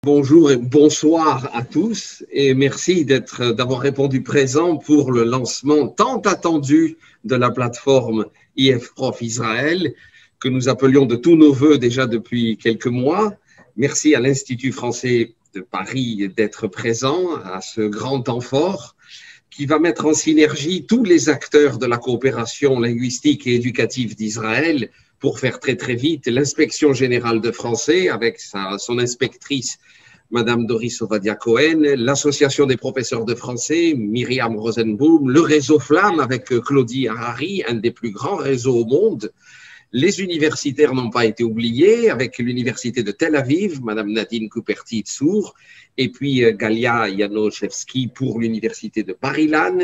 Bonjour et bonsoir à tous et merci d'avoir répondu présent pour le lancement tant attendu de la plateforme IF-Prof Israël que nous appelions de tous nos voeux déjà depuis quelques mois. Merci à l'Institut français de Paris d'être présent à ce grand temps fort qui va mettre en synergie tous les acteurs de la coopération linguistique et éducative d'Israël pour faire très vite l'inspection générale de français avec son inspectrice Madame Doris Ovadia-Cohen, l'association des professeurs de français, Myriam Rosenboom, le réseau Flamme avec Claudie Harari, un des plus grands réseaux au monde. Les universitaires n'ont pas été oubliés avec l'université de Tel Aviv, Madame Nadine Kuperti-Tsour, et puis Galia Janoszewski pour l'université de Bar-Ilan.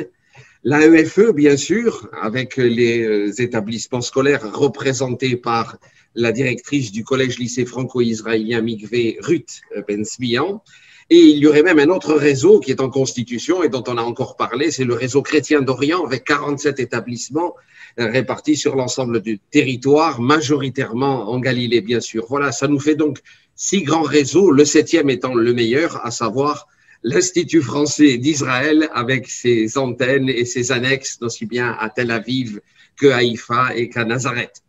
L'AEFE, bien sûr, avec les établissements scolaires représentés par la directrice du collège-lycée franco-israélien Mikvé, Ruth Ben-Smian. Et il y aurait même un autre réseau qui est en constitution et dont on a encore parlé, c'est le réseau chrétien d'Orient avec 47 établissements répartis sur l'ensemble du territoire, majoritairement en Galilée, bien sûr. Voilà, ça nous fait donc 6 grands réseaux, le 7e étant le meilleur, à savoir l'Institut français d'Israël avec ses antennes et ses annexes, aussi bien à Tel Aviv qu'à Haïfa et qu'à Nazareth.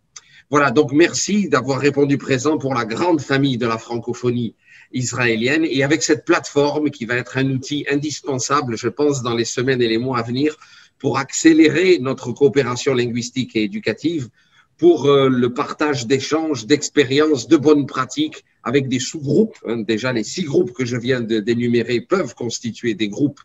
Voilà, donc merci d'avoir répondu présent pour la grande famille de la francophonie israélienne et avec cette plateforme qui va être un outil indispensable, je pense, dans les semaines et les mois à venir pour accélérer notre coopération linguistique et éducative, pour le partage d'échanges, d'expériences, de bonnes pratiques avec des sous-groupes. Déjà, les 6 groupes que je viens d'énumérer peuvent constituer des groupes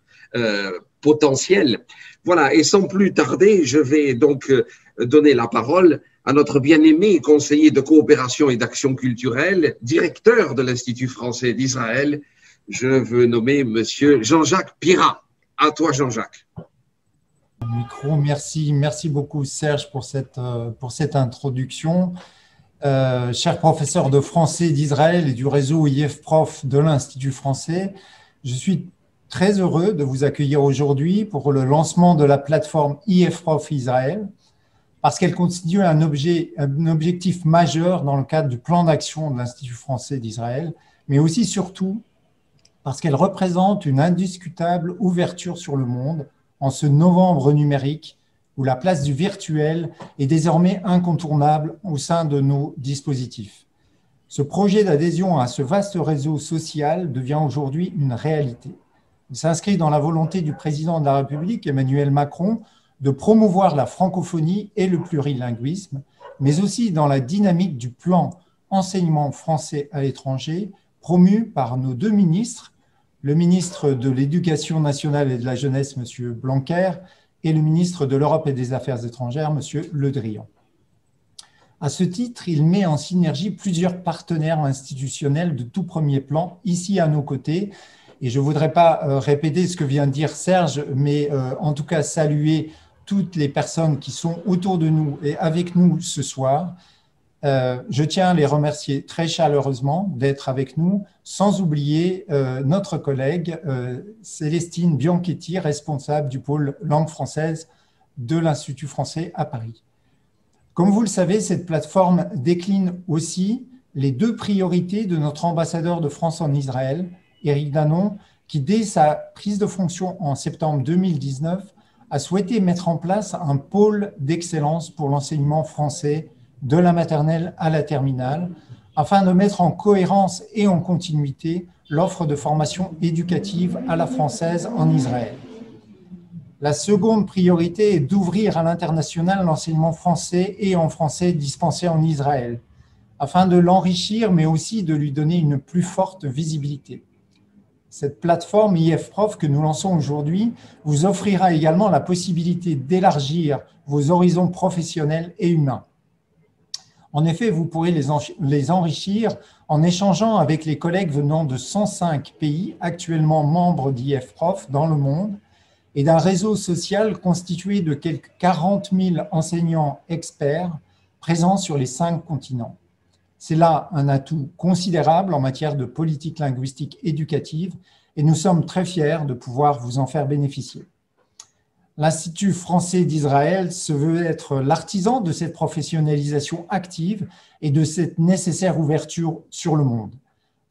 potentiels. Voilà, et sans plus tarder, je vais donc donner la parole à notre bien-aimé conseiller de coopération et d'action culturelle, directeur de l'Institut français d'Israël. Je veux nommer Monsieur Jean-Jacques Pirat. À toi, Jean-Jacques. Micro, merci beaucoup Serge pour cette introduction. Cher professeur de français d'Israël et du réseau IF-Prof de l'Institut français, je suis très heureux de vous accueillir aujourd'hui pour le lancement de la plateforme IF-Prof Israël, parce qu'elle constitue un objectif majeur dans le cadre du plan d'action de l'Institut français d'Israël, mais aussi surtout parce qu'elle représente une indiscutable ouverture sur le monde en ce novembre numérique où la place du virtuel est désormais incontournable au sein de nos dispositifs. Ce projet d'adhésion à ce vaste réseau social devient aujourd'hui une réalité. Il s'inscrit dans la volonté du président de la République, Emmanuel Macron, de promouvoir la francophonie et le plurilinguisme, mais aussi dans la dynamique du plan enseignement français à l'étranger, promu par nos 2 ministres, le ministre de l'Éducation nationale et de la jeunesse, M. Blanquer, et le ministre de l'Europe et des Affaires étrangères, M. Le Drian. À ce titre, il met en synergie plusieurs partenaires institutionnels de tout premier plan, ici à nos côtés. Et je ne voudrais pas répéter ce que vient de dire Serge, mais en tout cas saluer toutes les personnes qui sont autour de nous et avec nous ce soir. Je tiens à les remercier très chaleureusement d'être avec nous, sans oublier notre collègue Célestine Bianchetti, responsable du pôle langue française de l'Institut français à Paris. Comme vous le savez, cette plateforme décline aussi les 2 priorités de notre ambassadeur de France en Israël, Éric Danon, qui dès sa prise de fonction en septembre 2019 a souhaité mettre en place un pôle d'excellence pour l'enseignement français de la maternelle à la terminale, afin de mettre en cohérence et en continuité l'offre de formation éducative à la française en Israël. La seconde priorité est d'ouvrir à l'international l'enseignement français et en français dispensé en Israël, afin de l'enrichir, mais aussi de lui donner une plus forte visibilité. Cette plateforme IF-Prof que nous lançons aujourd'hui vous offrira également la possibilité d'élargir vos horizons professionnels et humains. En effet, vous pourrez les enrichir en échangeant avec les collègues venant de 105 pays actuellement membres d'IF-Prof dans le monde et d'un réseau social constitué de quelques 40 000 enseignants experts présents sur les 5 continents. C'est là un atout considérable en matière de politique linguistique éducative et nous sommes très fiers de pouvoir vous en faire bénéficier. L'Institut français d'Israël se veut être l'artisan de cette professionnalisation active et de cette nécessaire ouverture sur le monde.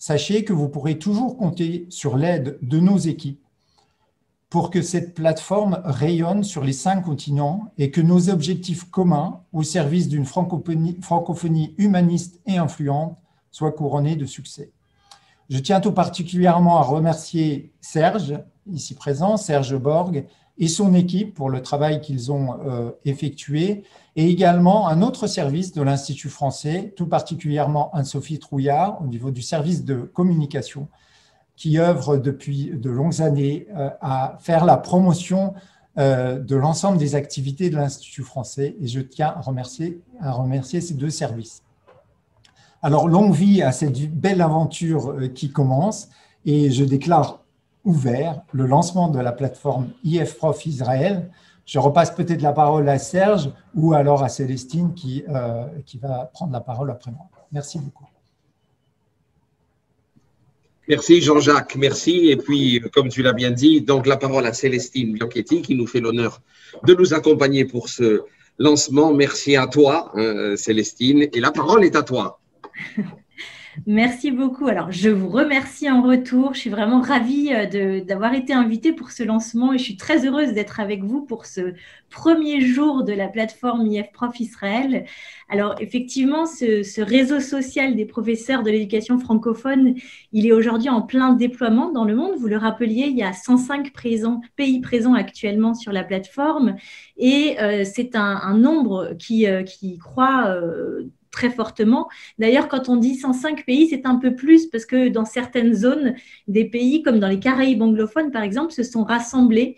sachez que vous pourrez toujours compter sur l'aide de nos équipes pour que cette plateforme rayonne sur les 5 continents et que nos objectifs communs au service d'une francophonie humaniste et influente soient couronnés de succès. Je tiens tout particulièrement à remercier Serge, ici présent, Serge Borg, et son équipe pour le travail qu'ils ont effectué, et également un autre service de l'Institut français, tout particulièrement Anne-Sophie Trouillard, au niveau du service de communication, qui œuvre depuis de longues années à faire la promotion de l'ensemble des activités de l'Institut français, et je tiens à remercier ces 2 services. Alors, longue vie à cette belle aventure qui commence, et je déclare ouvert le lancement de la plateforme IF-Prof Israël. Je repasse peut-être la parole à Serge ou alors à Célestine qui va prendre la parole après moi. Merci beaucoup. Merci Jean-Jacques, merci. Et puis, comme tu l'as bien dit, donc la parole à Célestine Bianchetti qui nous fait l'honneur de nous accompagner pour ce lancement. Merci à toi, Célestine, et la parole est à toi. Merci beaucoup. Alors, je vous remercie en retour. Je suis vraiment ravie d'avoir été invitée pour ce lancement et je suis très heureuse d'être avec vous pour ce premier jour de la plateforme IF-Prof Israël. Alors, effectivement, ce réseau social des professeurs de l'éducation francophone, il est aujourd'hui en plein déploiement dans le monde. Vous le rappeliez, il y a 105 pays présents actuellement sur la plateforme et c'est un nombre qui croît très fortement. D'ailleurs, quand on dit 105 pays, c'est un peu plus parce que dans certaines zones, des pays comme dans les Caraïbes anglophones, par exemple, se sont rassemblés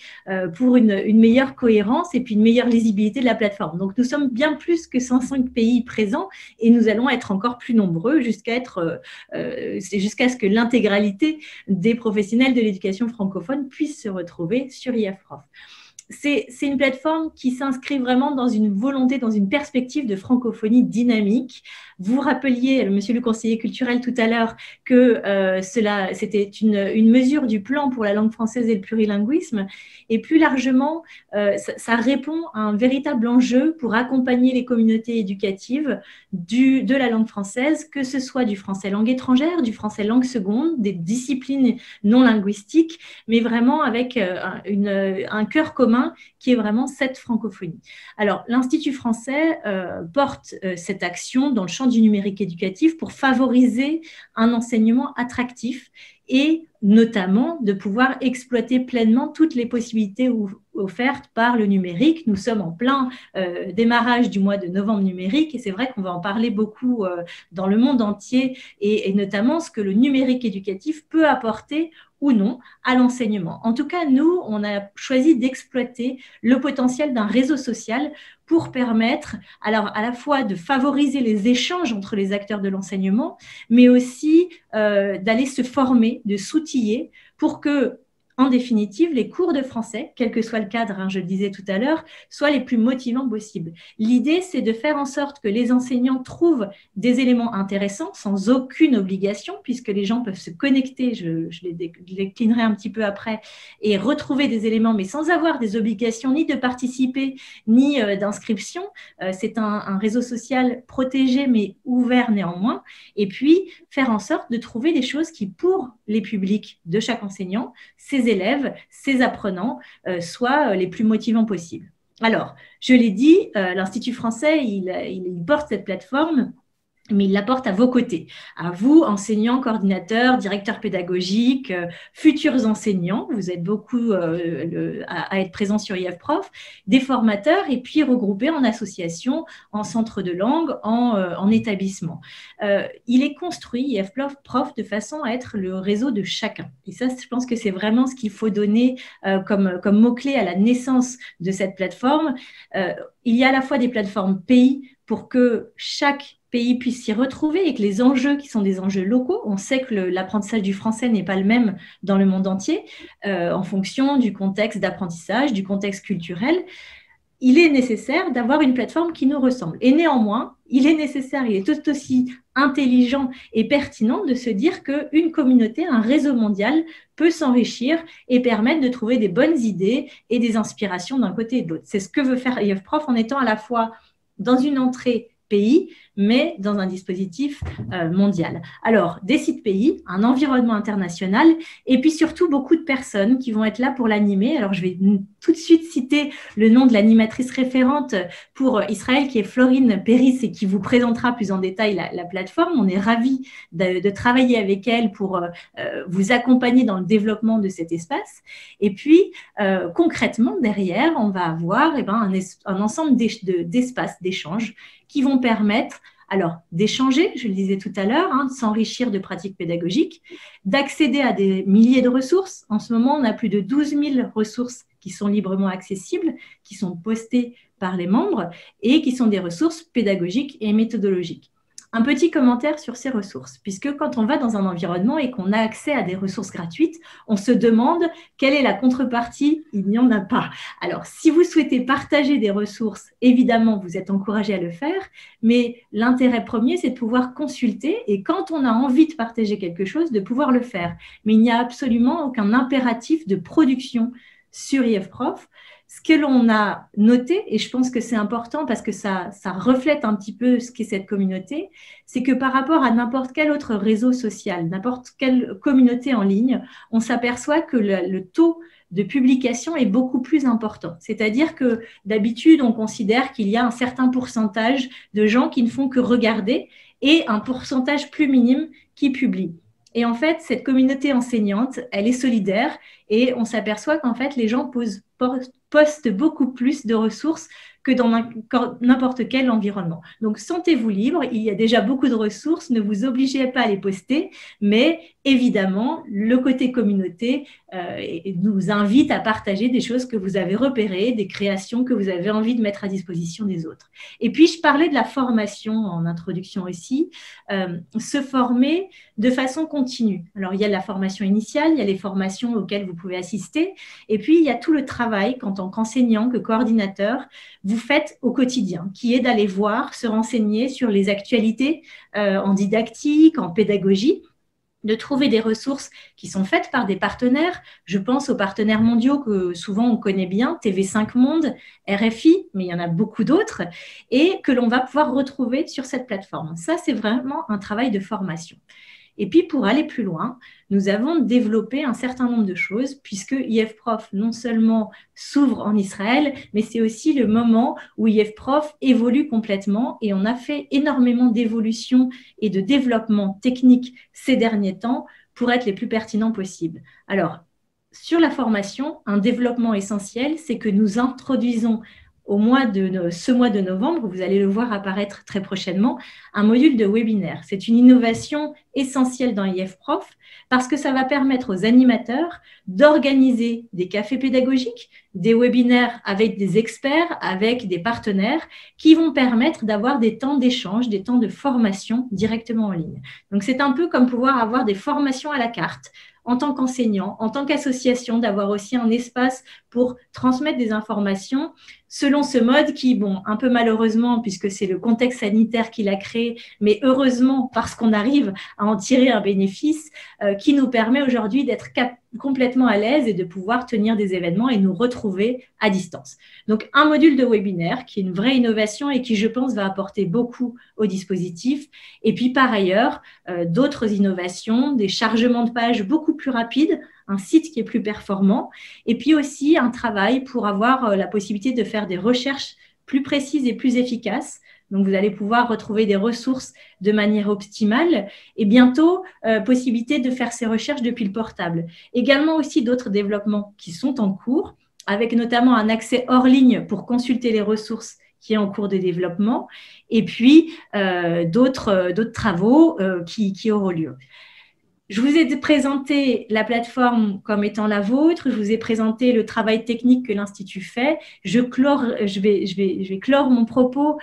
pour une meilleure cohérence et puis une meilleure lisibilité de la plateforme. Donc, nous sommes bien plus que 105 pays présents et nous allons être encore plus nombreux jusqu'à ce que l'intégralité des professionnels de l'éducation francophone puissent se retrouver sur IF-Prof. C'est une plateforme qui s'inscrit vraiment dans une volonté, dans une perspective de francophonie dynamique. Vous rappeliez, monsieur le conseiller culturel tout à l'heure, que c'était une mesure du plan pour la langue française et le plurilinguisme. Et plus largement, ça répond à un véritable enjeu pour accompagner les communautés éducatives de la langue française, que ce soit du français langue étrangère, du français langue seconde, des disciplines non linguistiques, mais vraiment avec un cœur commun qui est vraiment cette francophonie. Alors, l'Institut français porte cette action dans le champ du numérique éducatif pour favoriser un enseignement attractif et notamment de pouvoir exploiter pleinement toutes les possibilités offertes par le numérique. Nous sommes en plein démarrage du mois de novembre numérique et c'est vrai qu'on va en parler beaucoup dans le monde entier et notamment ce que le numérique éducatif peut apporter ou non à l'enseignement. En tout cas, nous, on a choisi d'exploiter le potentiel d'un réseau social pour permettre alors à la fois de favoriser les échanges entre les acteurs de l'enseignement, mais aussi d'aller se former, de s'outiller pour que, en définitive, les cours de français, quel que soit le cadre, je le disais tout à l'heure, soient les plus motivants possibles. L'idée, c'est de faire en sorte que les enseignants trouvent des éléments intéressants sans aucune obligation, puisque les gens peuvent se connecter, je les déclinerai un petit peu après, et retrouver des éléments, mais sans avoir des obligations ni de participer, ni d'inscription. C'est un réseau social protégé, mais ouvert néanmoins. Et puis, faire en sorte de trouver des choses qui, pour les publics de chaque enseignant, ses élèves, ses apprenants soient les plus motivants possibles. Alors, je l'ai dit, l'Institut français, il porte cette plateforme, mais il la porte à vos côtés, à vous, enseignants, coordinateurs, directeurs pédagogiques, futurs enseignants, vous êtes beaucoup à être présents sur IF-Prof, des formateurs et puis regroupés en associations, en centres de langue, en établissement. Il est construit, IF-Prof, de façon à être le réseau de chacun. Et ça, je pense que c'est vraiment ce qu'il faut donner comme mot-clé à la naissance de cette plateforme. Il y a à la fois des plateformes pays pour que chaque pays puisse s'y retrouver et que les enjeux qui sont des enjeux locaux, on sait que l'apprentissage du français n'est pas le même dans le monde entier en fonction du contexte d'apprentissage, du contexte culturel. Il est nécessaire d'avoir une plateforme qui nous ressemble. Et néanmoins, il est nécessaire, il est tout aussi intelligent et pertinent de se dire qu'une communauté, un réseau mondial peut s'enrichir et permettre de trouver des bonnes idées et des inspirations d'un côté et de l'autre. C'est ce que veut faire IF-Prof en étant à la fois dans une entrée pays, mais dans un dispositif mondial. Alors, des sites pays, un environnement international, et puis surtout beaucoup de personnes qui vont être là pour l'animer. Alors, je vais tout de suite citer le nom de l'animatrice référente pour Israël, qui est Florine Péris, et qui vous présentera plus en détail la plateforme. On est ravis de travailler avec elle pour vous accompagner dans le développement de cet espace. Et puis, concrètement, derrière, on va avoir un ensemble d'espaces d'échange qui vont permettre d'échanger, je le disais tout à l'heure, de s'enrichir de pratiques pédagogiques, d'accéder à des milliers de ressources. En ce moment, on a plus de 12 000 ressources qui sont librement accessibles, qui sont postées par les membres et qui sont des ressources pédagogiques et méthodologiques. Un petit commentaire sur ces ressources, puisque quand on va dans un environnement et qu'on a accès à des ressources gratuites, on se demande quelle est la contrepartie. Il n'y en a pas. Alors, si vous souhaitez partager des ressources, évidemment, vous êtes encouragé à le faire, mais l'intérêt premier, c'est de pouvoir consulter et quand on a envie de partager quelque chose, de pouvoir le faire. Mais il n'y a absolument aucun impératif de production sur IFProf. Ce que l'on a noté, et je pense que c'est important parce que ça reflète un petit peu ce qu'est cette communauté, c'est que par rapport à n'importe quel autre réseau social, n'importe quelle communauté en ligne, on s'aperçoit que le taux de publication est beaucoup plus important. C'est-à-dire que d'habitude, on considère qu'il y a un certain pourcentage de gens qui ne font que regarder et un pourcentage plus minime qui publie. Et en fait, cette communauté enseignante, elle est solidaire et on s'aperçoit qu'en fait, les gens postent beaucoup plus de ressources que dans n'importe quel environnement. Donc, sentez-vous libre. Il y a déjà beaucoup de ressources. Ne vous obligez pas à les poster. Mais évidemment, le côté communauté nous invite à partager des choses que vous avez repérées, des créations que vous avez envie de mettre à disposition des autres. Et puis, je parlais de la formation en introduction aussi. Se former de façon continue. Alors, il y a la formation initiale, il y a les formations auxquelles vous pouvez assister. Et puis, il y a tout le travail qu'en tant qu'enseignant, que coordinateur, vous faites au quotidien, qui est d'aller voir, se renseigner sur les actualités en didactique, en pédagogie, de trouver des ressources qui sont faites par des partenaires. Je pense aux partenaires mondiaux que souvent on connaît bien, TV5 Monde, RFI, mais il y en a beaucoup d'autres, et que l'on va pouvoir retrouver sur cette plateforme. Ça, c'est vraiment un travail de formation. Et puis, pour aller plus loin, nous avons développé un certain nombre de choses, puisque IFProf non seulement s'ouvre en Israël, mais c'est aussi le moment où IFProf évolue complètement et on a fait énormément d'évolution et de développement technique ces derniers temps pour être les plus pertinents possibles. Alors, sur la formation, un développement essentiel, c'est que nous introduisons ce mois de novembre, vous allez le voir apparaître très prochainement, un module de webinaire. C'est une innovation essentielle dans IFProf parce que ça va permettre aux animateurs d'organiser des cafés pédagogiques, des webinaires avec des experts, avec des partenaires qui vont permettre d'avoir des temps d'échange, des temps de formation directement en ligne. Donc, c'est un peu comme pouvoir avoir des formations à la carte en tant qu'enseignant, en tant qu'association, d'avoir aussi un espace pour transmettre des informations selon ce mode qui, bon, un peu malheureusement, puisque c'est le contexte sanitaire qui l'a créé, mais heureusement parce qu'on arrive à en tirer un bénéfice qui nous permet aujourd'hui d'être complètement à l'aise et de pouvoir tenir des événements et nous retrouver à distance. Donc, un module de webinaire qui est une vraie innovation et qui, je pense, va apporter beaucoup au dispositif. Et puis, par ailleurs, d'autres innovations, des chargements de pages beaucoup plus rapides, un site qui est plus performant, et puis aussi un travail pour avoir la possibilité de faire des recherches plus précises et plus efficaces. Donc, vous allez pouvoir retrouver des ressources de manière optimale et bientôt, possibilité de faire ces recherches depuis le portable. Également aussi d'autres développements qui sont en cours, avec notamment un accès hors ligne pour consulter les ressources qui est en cours de développement, et puis d'autres travaux qui auront lieu. Je vous ai présenté la plateforme comme étant la vôtre, je vous ai présenté le travail technique que l'Institut fait. Je vais clore mon propos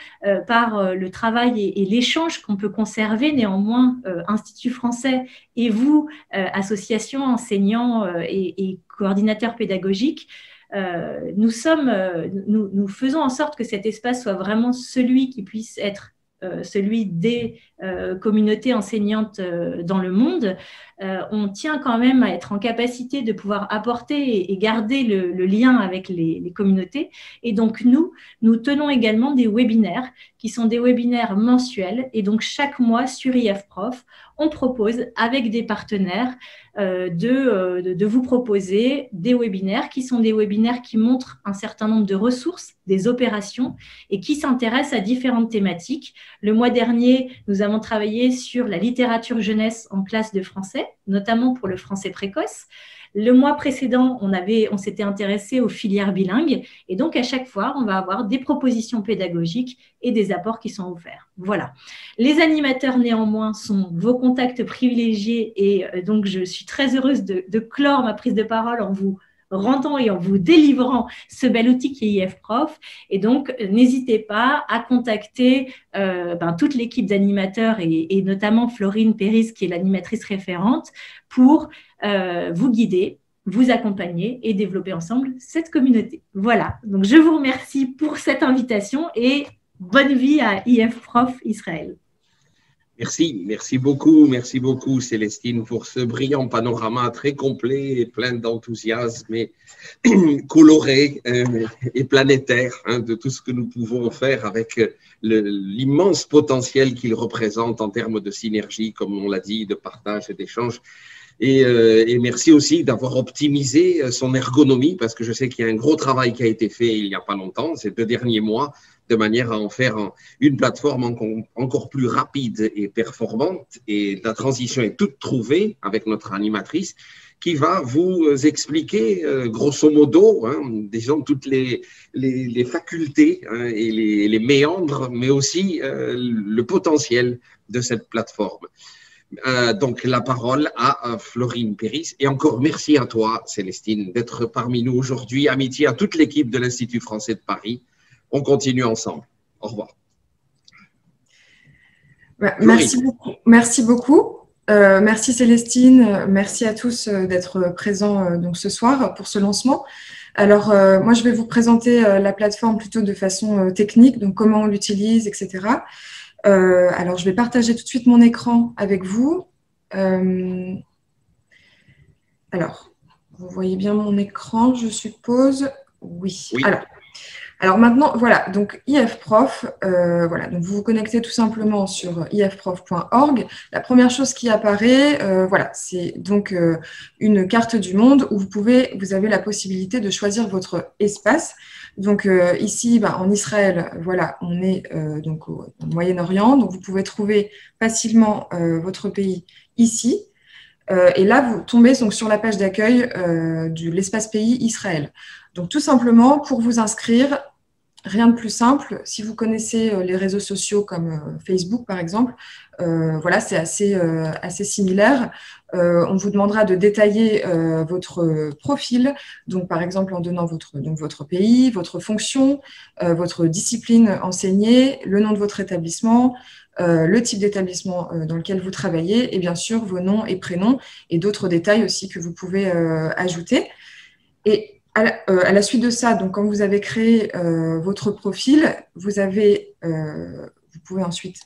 par le travail et l'échange qu'on peut conserver. Néanmoins, Institut français et vous, associations, enseignants et coordinateurs pédagogiques, nous faisons en sorte que cet espace soit vraiment celui qui puisse être celui des communautés enseignantes dans le monde, on tient quand même à être en capacité de pouvoir apporter et garder le lien avec les communautés. Et donc, nous tenons également des webinaires qui sont des webinaires mensuels. Et donc, chaque mois sur IFProf, on propose avec des partenaires de vous proposer des webinaires qui sont des webinaires qui montrent un certain nombre de ressources, des opérations et qui s'intéressent à différentes thématiques. Le mois dernier, nous avons travaillé sur la littérature jeunesse en classe de français, notamment pour le français précoce. Le mois précédent, on s'était intéressé aux filières bilingues et donc à chaque fois, on va avoir des propositions pédagogiques et des apports qui sont offerts. Voilà. Les animateurs néanmoins sont vos contacts privilégiés et donc je suis très heureuse de clore ma prise de parole en vous rendant et en vous délivrant ce bel outil qui est IFProf. Et donc, n'hésitez pas à contacter toute l'équipe d'animateurs et notamment Florine Péris, qui est l'animatrice référente, pour vous guider, vous accompagner et développer ensemble cette communauté. Voilà, donc je vous remercie pour cette invitation et bonne vie à IFProf Israël. Merci beaucoup Célestine pour ce brillant panorama très complet et plein d'enthousiasme et coloré et planétaire de tout ce que nous pouvons faire avec l'immense potentiel qu'il représente en termes de synergie, comme on l'a dit, de partage et d'échange. Et merci aussi d'avoir optimisé son ergonomie, parce que je sais qu'il y a un gros travail qui a été fait il n'y a pas longtemps, ces 2 derniers mois, de manière à en faire une plateforme encore plus rapide et performante. Et la transition est toute trouvée avec notre animatrice qui va vous expliquer, grosso modo, disons, toutes les facultés et les méandres, mais aussi le potentiel de cette plateforme. Donc, la parole à Florine Péris. Et encore merci à toi, Célestine, d'être parmi nous aujourd'hui. Amitié à toute l'équipe de l'Institut français de Paris. On continue ensemble. Au revoir. Merci beaucoup. Merci Célestine. Merci à tous d'être présents donc, ce soir pour ce lancement. Alors, moi, je vais vous présenter la plateforme plutôt de façon technique, donc comment on l'utilise, etc. Alors, je vais partager tout de suite mon écran avec vous. Alors, vous voyez bien mon écran, je suppose. Oui. Alors maintenant, voilà, donc IFProf, voilà, donc vous vous connectez tout simplement sur ifprof.org. La première chose qui apparaît, voilà, c'est donc une carte du monde où vous avez la possibilité de choisir votre espace. Donc ici, en Israël, voilà, on est donc au Moyen-Orient, donc vous pouvez trouver facilement votre pays ici. Et là, vous tombez donc sur la page d'accueil de l'espace pays Israël. Donc tout simplement, pour vous inscrire, rien de plus simple. Si vous connaissez les réseaux sociaux comme Facebook, par exemple, voilà, c'est assez similaire. On vous demandera de détailler votre profil, donc par exemple en donnant votre pays, votre fonction, votre discipline enseignée, le nom de votre établissement, le type d'établissement dans lequel vous travaillez et bien sûr vos noms et prénoms et d'autres détails aussi que vous pouvez ajouter. Et à la suite de ça, donc quand vous avez créé votre profil, vous pouvez ensuite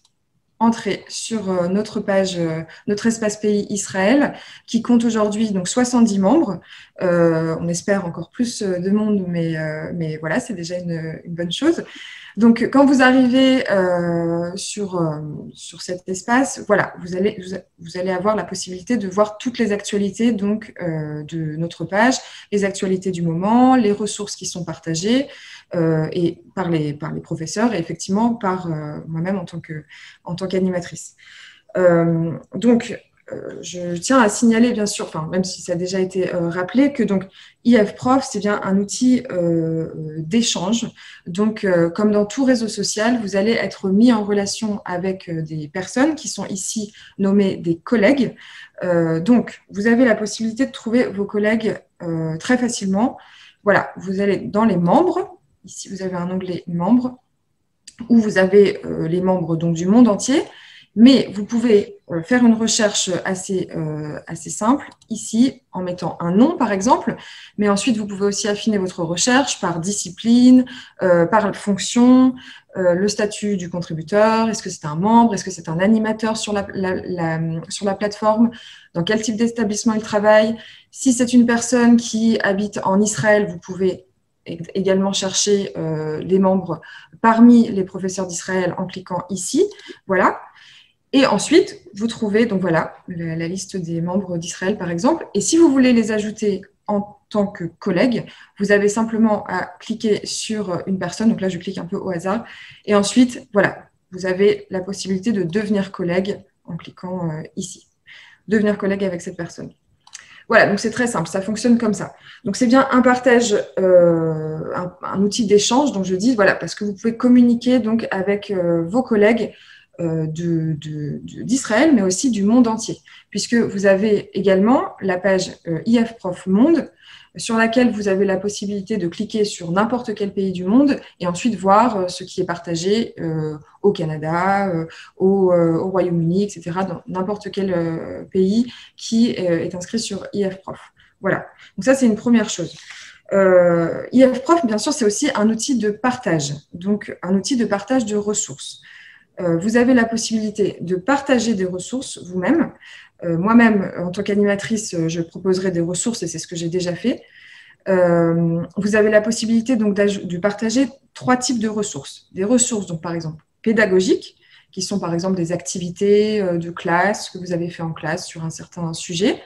entrer sur notre page, notre espace pays Israël, qui compte aujourd'hui donc 70 membres. On espère encore plus de monde, mais voilà, c'est déjà une bonne chose. Donc, quand vous arrivez sur cet espace, voilà, vous allez avoir la possibilité de voir toutes les actualités donc, de notre page, les actualités du moment, les ressources qui sont partagées et par les professeurs et effectivement par moi-même en tant qu'animatrice. Donc, je tiens à signaler, bien sûr, même si ça a déjà été rappelé, que donc IFProf, c'est bien un outil d'échange. Donc, comme dans tout réseau social, vous allez être mis en relation avec des personnes qui sont ici nommées des collègues. Donc, vous avez la possibilité de trouver vos collègues très facilement. Voilà, vous allez dans les membres. Ici, vous avez un onglet « Membres » où vous avez les membres donc, du monde entier. Mais vous pouvez faire une recherche assez simple, ici, en mettant un nom, par exemple, mais ensuite, vous pouvez aussi affiner votre recherche par discipline, par fonction, le statut du contributeur, est-ce que c'est un membre, est-ce que c'est un animateur sur la plateforme, dans quel type d'établissement il travaille. Si c'est une personne qui habite en Israël, vous pouvez également chercher les membres parmi les professeurs d'Israël en cliquant ici, voilà. Et ensuite, vous trouvez donc voilà la liste des membres d'Israël, par exemple. Et si vous voulez les ajouter en tant que collègues, vous avez simplement à cliquer sur une personne. Donc là, je clique un peu au hasard. Et ensuite, voilà, vous avez la possibilité de devenir collègue en cliquant ici. Devenir collègue avec cette personne. Voilà, donc c'est très simple, ça fonctionne comme ça. Donc c'est bien un partage, un outil d'échange, donc je dis, voilà, parce que vous pouvez communiquer donc avec vos collègues d'Israël, mais aussi du monde entier, puisque vous avez également la page IF Prof Monde, sur laquelle vous avez la possibilité de cliquer sur n'importe quel pays du monde et ensuite voir ce qui est partagé au Canada, au Royaume-Uni, etc., dans n'importe quel pays qui est inscrit sur IF Prof. Voilà, donc ça c'est une première chose. IF Prof, bien sûr, c'est aussi un outil de partage, donc un outil de partage de ressources. Vous avez la possibilité de partager des ressources vous-même. Moi-même, en tant qu'animatrice, je proposerai des ressources et c'est ce que j'ai déjà fait. Vous avez la possibilité donc de partager 3 types de ressources. Des ressources, donc par exemple, pédagogiques, qui sont par exemple des activités de classe que vous avez fait en classe sur un certain sujet.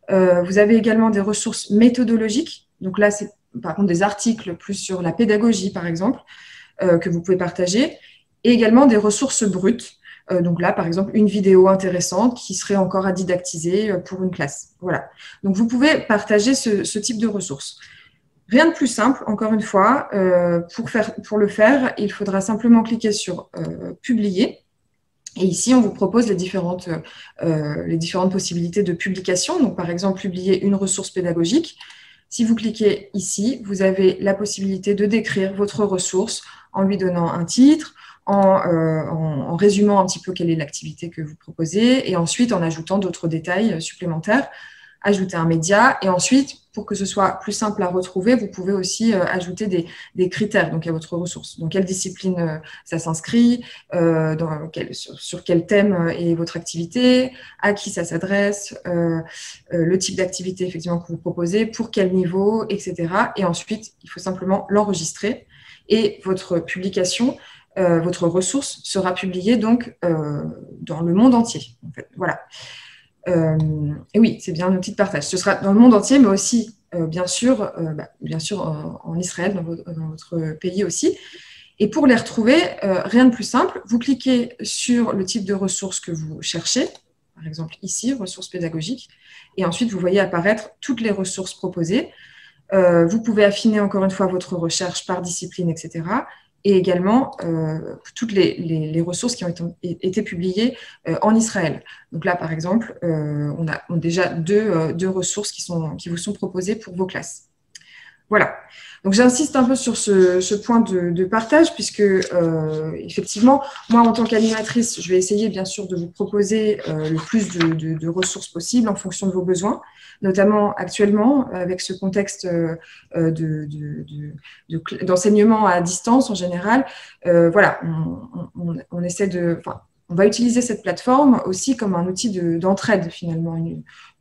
Vous avez également des ressources méthodologiques. Donc là, c'est par contre des articles plus sur la pédagogie, par exemple, que vous pouvez partager. Et également des ressources brutes. Donc là, par exemple, une vidéo intéressante qui serait encore à didactiser pour une classe. Voilà. Donc, vous pouvez partager ce type de ressources. Rien de plus simple, encore une fois. Pour le faire, il faudra simplement cliquer sur « Publier ». Et ici, on vous propose les différentes possibilités de publication. Donc, par exemple, publier une ressource pédagogique. Si vous cliquez ici, vous avez la possibilité de décrire votre ressource en lui donnant un titre, en résumant un petit peu quelle est l'activité que vous proposez et ensuite en ajoutant d'autres détails supplémentaires, ajouter un média et ensuite, pour que ce soit plus simple à retrouver, vous pouvez aussi ajouter des critères donc, à votre ressource. Donc, quelle discipline ça s'inscrit, sur quel thème est votre activité, à qui ça s'adresse, le type d'activité effectivement que vous proposez, pour quel niveau, etc. Et ensuite, il faut simplement l'enregistrer et votre publication votre ressource sera publiée donc dans le monde entier. En fait. Voilà. Et oui, c'est bien un outil de partage. Ce sera dans le monde entier, mais aussi, bien sûr en Israël, dans votre pays aussi. Et pour les retrouver, rien de plus simple. Vous cliquez sur le type de ressources que vous cherchez, par exemple ici, ressources pédagogiques, et ensuite vous voyez apparaître toutes les ressources proposées. Vous pouvez affiner encore une fois votre recherche par discipline, etc. Et également toutes les ressources qui ont été publiées en Israël. Donc là, par exemple, on a déjà deux ressources qui vous sont proposées pour vos classes. Voilà. Donc, j'insiste un peu sur ce point de partage, puisque, effectivement, moi, en tant qu'animatrice, je vais essayer, bien sûr, de vous proposer le plus de ressources possibles en fonction de vos besoins, notamment actuellement, avec ce contexte d'enseignement à distance, en général. Voilà, on essaie de... On va utiliser cette plateforme aussi comme un outil d'entraide, finalement,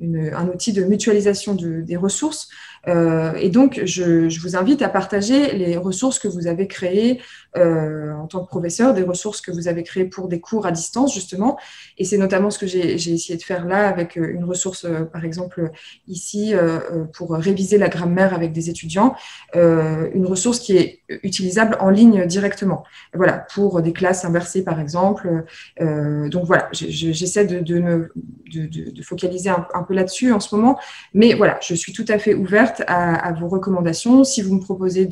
un outil de mutualisation des ressources. Et donc, je vous invite à partager les ressources que vous avez créées en tant que professeur, des ressources que vous avez créées pour des cours à distance, justement. Et c'est notamment ce que j'ai essayé de faire là avec une ressource, par exemple, ici, pour réviser la grammaire avec des étudiants, une ressource qui est utilisable en ligne directement. Voilà, pour des classes inversées, par exemple. Donc, voilà, j'essaie de focaliser un peu là-dessus en ce moment. Mais voilà, je suis tout à fait ouverte à vos recommandations. Si vous me proposez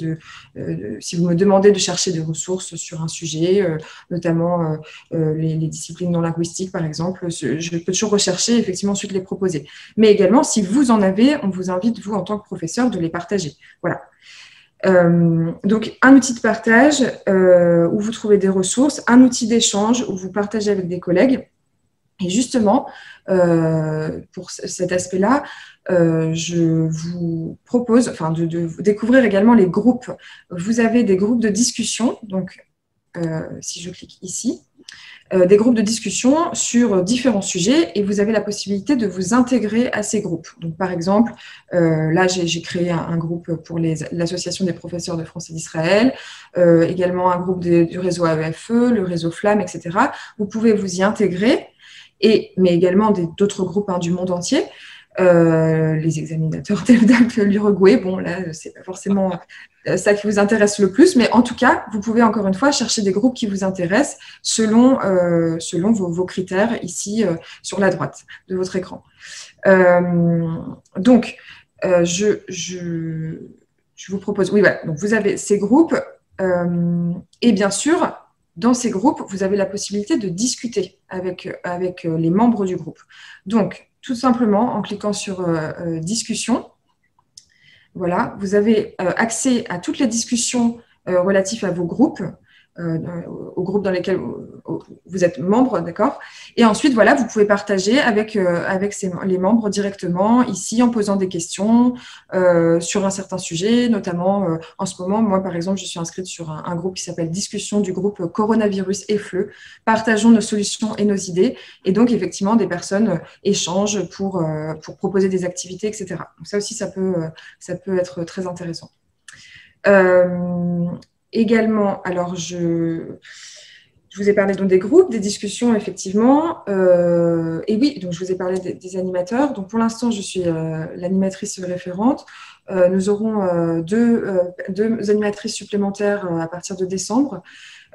si vous me demandez de chercher des ressources sur un sujet, notamment les disciplines non linguistiques, par exemple, je peux toujours rechercher, effectivement, ensuite les proposer. Mais également, si vous en avez, on vous invite, vous, en tant que professeur, de les partager. Voilà. Donc, un outil de partage où vous trouvez des ressources, un outil d'échange où vous partagez avec des collègues. Et justement, pour cet aspect-là, je vous propose de découvrir également les groupes. Vous avez des groupes de discussion, donc si je clique ici, des groupes de discussion sur différents sujets et vous avez la possibilité de vous intégrer à ces groupes. Donc, par exemple, là, j'ai créé un groupe pour l'association des professeurs de français d'Israël, également un groupe du réseau AEFE, le réseau Flamme, etc. Vous pouvez vous y intégrer, mais également d'autres groupes du monde entier. Les examinateurs d'ELDAP l'Uruguay, bon là c'est pas forcément ça qui vous intéresse le plus, mais en tout cas vous pouvez encore une fois chercher des groupes qui vous intéressent selon vos critères ici sur la droite de votre écran. Donc je vous propose, oui voilà, donc vous avez ces groupes et bien sûr dans ces groupes vous avez la possibilité de discuter avec les membres du groupe. Donc tout simplement, en cliquant sur « Discussion », voilà, vous avez accès à toutes les discussions relatives à vos groupes, aux groupes dans lesquels vous êtes membre, d'accord. Et ensuite, voilà, vous pouvez partager avec les membres directement, ici, en posant des questions sur un certain sujet, notamment en ce moment, moi, par exemple, je suis inscrite sur un groupe qui s'appelle « Discussion du groupe Coronavirus et FLE, partageons nos solutions et nos idées ». Et donc, effectivement, des personnes échangent pour proposer des activités, etc. Donc, ça aussi, ça peut être très intéressant. Également, alors je vous ai parlé donc des groupes, des discussions, effectivement. Et oui, donc je vous ai parlé des animateurs. Donc pour l'instant, je suis l'animatrice référente. Nous aurons deux animatrices supplémentaires à partir de décembre.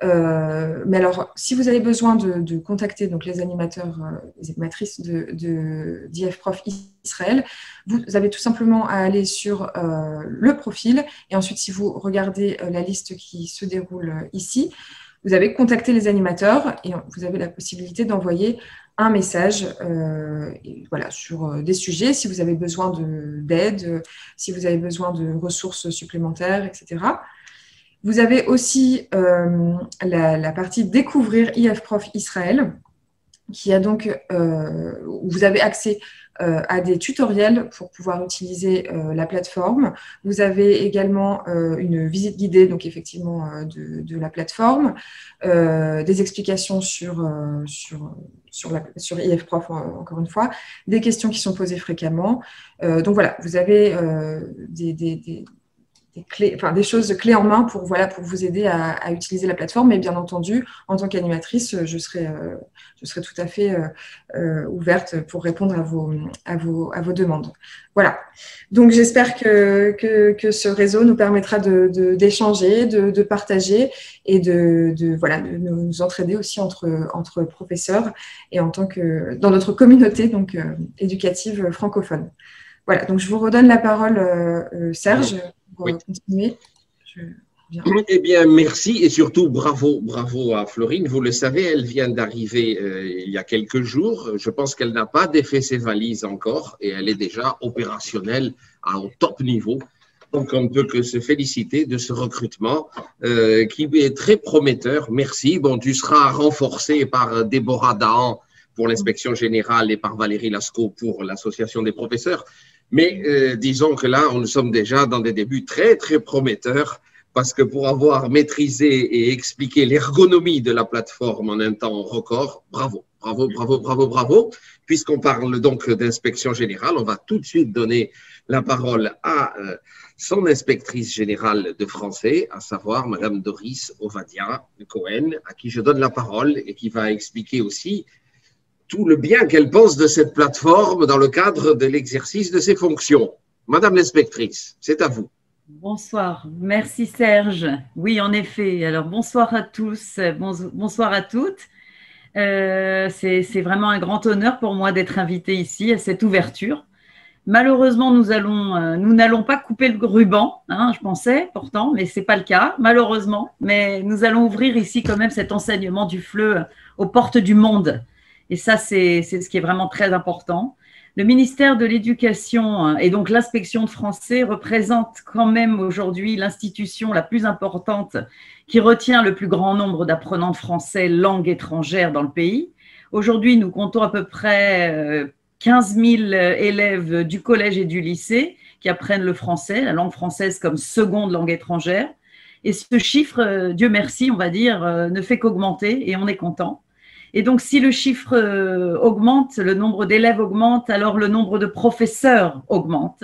Mais alors, si vous avez besoin de contacter donc, les animateurs, les animatrices d'IF Prof Israël, vous avez tout simplement à aller sur le profil et ensuite, si vous regardez la liste qui se déroule ici, vous avez contacté les animateurs et vous avez la possibilité d'envoyer un message voilà, sur des sujets, si vous avez besoin d'aide, si vous avez besoin de ressources supplémentaires, etc. Vous avez aussi la partie Découvrir IF Prof Israël, qui a donc, où vous avez accès à des tutoriels pour pouvoir utiliser la plateforme. Vous avez également une visite guidée, donc effectivement, de la plateforme, des explications sur IF Prof, encore une fois, des questions qui sont posées fréquemment. Donc voilà, vous avez des choses clés en main pour vous aider à utiliser la plateforme. Mais bien entendu, en tant qu'animatrice, je serai tout à fait ouverte pour répondre à vos demandes. Voilà. Donc, j'espère que ce réseau nous permettra d'échanger, de partager et de nous entraider aussi entre professeurs et dans notre communauté donc, éducative francophone. Voilà. Donc, je vous redonne la parole, Serge. Pour continuer, Eh bien, merci et surtout bravo à Florine. Vous le savez, elle vient d'arriver il y a quelques jours. Je pense qu'elle n'a pas défait ses valises encore et elle est déjà opérationnelle au top niveau. Donc, on ne peut que se féliciter de ce recrutement qui est très prometteur. Merci. Bon, tu seras renforcé par Déborah Dahan pour l'inspection générale et par Valérie Lascaux pour l'association des professeurs. Mais disons que là, nous sommes déjà dans des débuts très, très prometteurs parce que pour avoir maîtrisé et expliqué l'ergonomie de la plateforme en un temps record, bravo. Puisqu'on parle donc d'inspection générale, on va tout de suite donner la parole à son inspectrice générale de français, à savoir Madame Doris Ovadia Cohen, à qui je donne la parole et qui va expliquer aussi tout le bien qu'elle pense de cette plateforme dans le cadre de l'exercice de ses fonctions. Madame l'inspectrice, c'est à vous. Bonsoir, merci Serge. Oui, en effet. Alors, bonsoir à tous, bonsoir à toutes. C'est vraiment un grand honneur pour moi d'être invitée ici à cette ouverture. Malheureusement, nous n'allons pas couper le ruban, hein, je pensais pourtant, mais ce n'est pas le cas, malheureusement. Mais nous allons ouvrir ici quand même cet enseignement du FLE aux portes du monde. Et ça, c'est ce qui est vraiment très important. Le ministère de l'Éducation et donc l'inspection de français représente quand même aujourd'hui l'institution la plus importante qui retient le plus grand nombre d'apprenants de français langue étrangère dans le pays. Aujourd'hui, nous comptons à peu près 15 000 élèves du collège et du lycée qui apprennent le français, la langue française comme seconde langue étrangère. Et ce chiffre, Dieu merci, on va dire, ne fait qu'augmenter et on est content. Et donc, si le chiffre augmente, le nombre d'élèves augmente, alors le nombre de professeurs augmente.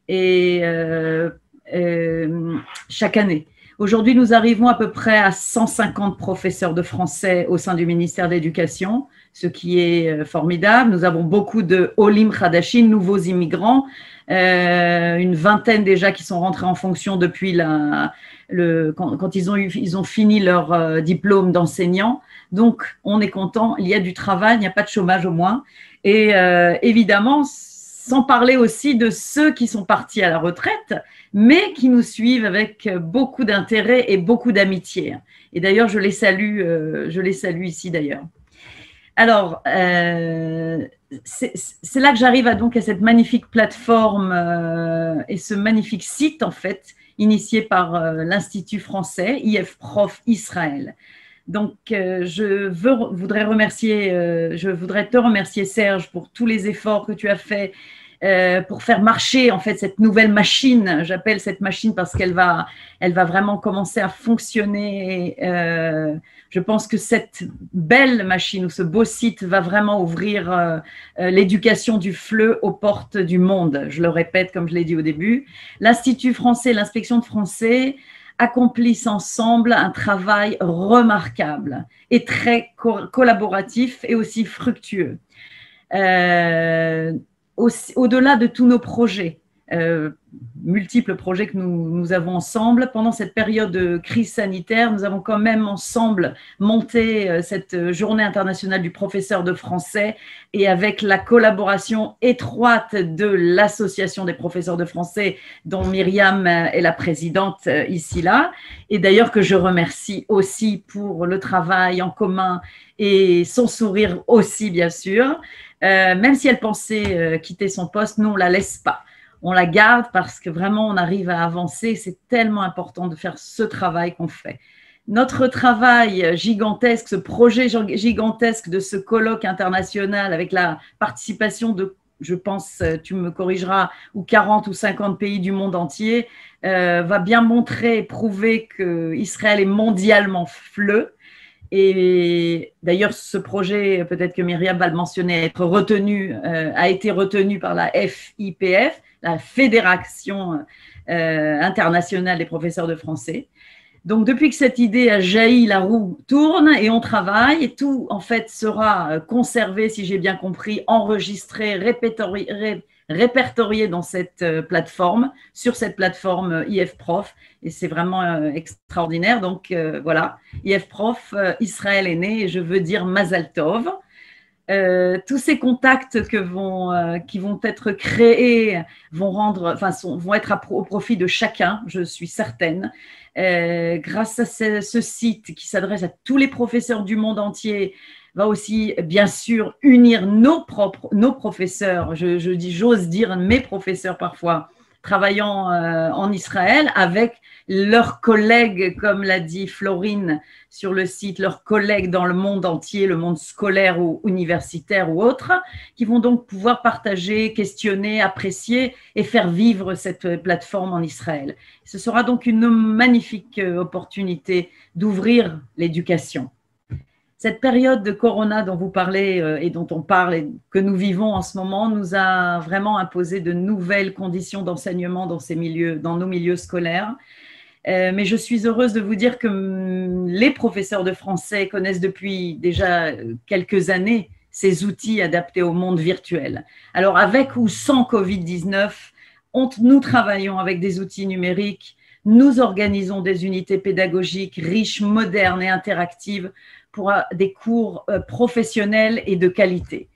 Et chaque année. Aujourd'hui, nous arrivons à peu près à 150 professeurs de français au sein du ministère de l'Éducation, ce qui est formidable. Nous avons beaucoup de Olim Khadashin, nouveaux immigrants, une vingtaine déjà qui sont rentrés en fonction depuis quand ils ont fini leur diplôme d'enseignant. Donc, on est content, il y a du travail, il n'y a pas de chômage au moins. Et évidemment, sans parler aussi de ceux qui sont partis à la retraite, mais qui nous suivent avec beaucoup d'intérêt et beaucoup d'amitié. Et d'ailleurs, je les salue ici d'ailleurs. Alors, c'est là que j'arrive à cette magnifique plateforme et ce magnifique site, en fait, initié par l'Institut français, IF Prof Israël. Donc, je voudrais te remercier, Serge, pour tous les efforts que tu as faits pour faire marcher en fait cette nouvelle machine. J'appelle cette machine parce qu'elle va vraiment commencer à fonctionner. Je pense que cette belle machine ou ce beau site va vraiment ouvrir l'éducation du FLE aux portes du monde. Je le répète comme je l'ai dit au début. L'Institut français, l'inspection de français accomplissent ensemble un travail remarquable et très collaboratif et aussi fructueux. Au-delà de tous nos projets, multiples projets que nous avons ensemble, pendant cette période de crise sanitaire, nous avons quand même ensemble monté cette journée internationale du professeur de français et avec la collaboration étroite de l'association des professeurs de français dont Myriam est la présidente ici-là, et d'ailleurs que je remercie aussi pour le travail en commun et son sourire aussi bien sûr. Même si elle pensait quitter son poste, nous on ne la laisse pas. On la garde parce que vraiment on arrive à avancer. C'est tellement important de faire ce travail qu'on fait. Notre travail gigantesque, ce projet gigantesque de ce colloque international avec la participation de, je pense, tu me corrigeras, ou 40 ou 50 pays du monde entier, va bien montrer et prouver qu'Israël est mondialement FLE. Et d'ailleurs, ce projet, peut-être que Myriam va le mentionner, a été retenu par la FIPF, la Fédération internationale des professeurs de français. Donc, depuis que cette idée a jailli, la roue tourne et on travaille. Et tout, en fait, sera conservé, si j'ai bien compris, enregistré, répertorié dans cette plateforme, sur cette plateforme IF Prof. Et c'est vraiment extraordinaire. Donc, voilà, IF Prof, Israël est né et je veux dire Mazal Tov. Tous ces contacts qui vont être créés vont être au profit de chacun, je suis certaine. Grâce à ce site qui s'adresse à tous les professeurs du monde entier, va aussi bien sûr unir nos professeurs, j'ose dire mes professeurs parfois, travaillant en Israël avec leurs collègues, comme l'a dit Florine sur le site, leurs collègues dans le monde entier, le monde scolaire ou universitaire ou autre, qui vont donc pouvoir partager, questionner, apprécier et faire vivre cette plateforme en Israël. Ce sera donc une magnifique opportunité d'ouvrir l'éducation. Cette période de Corona dont vous parlez et dont on parle et que nous vivons en ce moment nous a vraiment imposé de nouvelles conditions d'enseignement dans nos milieux scolaires. Mais je suis heureuse de vous dire que les professeurs de français connaissent depuis déjà quelques années ces outils adaptés au monde virtuel. Alors avec ou sans Covid-19, nous travaillons avec des outils numériques, nous organisons des unités pédagogiques riches, modernes et interactives pour des cours professionnels et de qualité.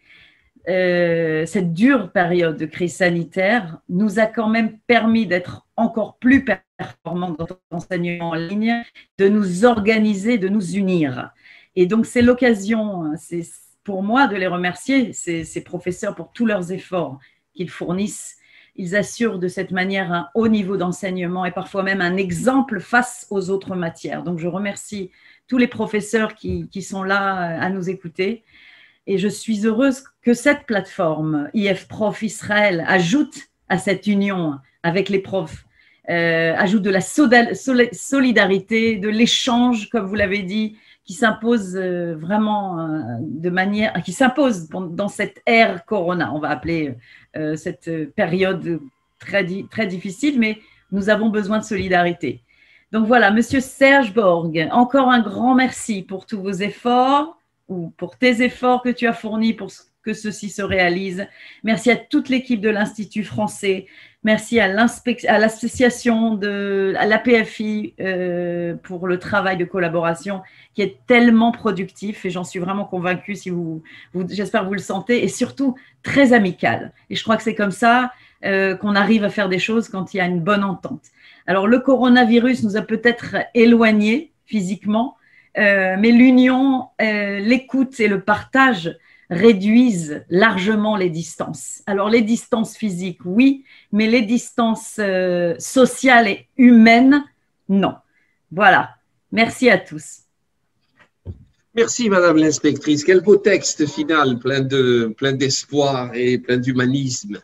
Cette dure période de crise sanitaire nous a quand même permis d'être encore plus performants dans l'enseignement en ligne, de nous organiser, de nous unir. Et donc, c'est l'occasion, c'est pour moi de les remercier, ces professeurs, pour tous leurs efforts qu'ils fournissent. Ils assurent de cette manière un haut niveau d'enseignement et parfois même un exemple face aux autres matières. Donc, je remercie tous les professeurs qui sont là à nous écouter. Et je suis heureuse que cette plateforme IF Prof Israël ajoute à cette union avec les profs, ajoute de la solidarité, de l'échange, comme vous l'avez dit, qui s'impose vraiment qui s'impose dans cette ère Corona, on va appeler cette période très difficile, mais nous avons besoin de solidarité. Donc voilà, Monsieur Serge Borg, encore un grand merci pour tous vos efforts, ou pour tes efforts que tu as fournis pour que ceci se réalise. Merci à toute l'équipe de l'Institut français. Merci à l'association, à l'APFI pour le travail de collaboration qui est tellement productif et j'en suis vraiment convaincue, j'espère que vous le sentez, et surtout très amical. Et je crois que c'est comme ça qu'on arrive à faire des choses quand il y a une bonne entente. Alors le coronavirus nous a peut-être éloignés physiquement, mais l'union, l'écoute et le partage réduisent largement les distances. Alors les distances physiques, oui, mais les distances sociales et humaines, non. Voilà. Merci à tous. Merci Madame l'inspectrice. Quel beau texte final, plein d'espoir et plein d'humanisme.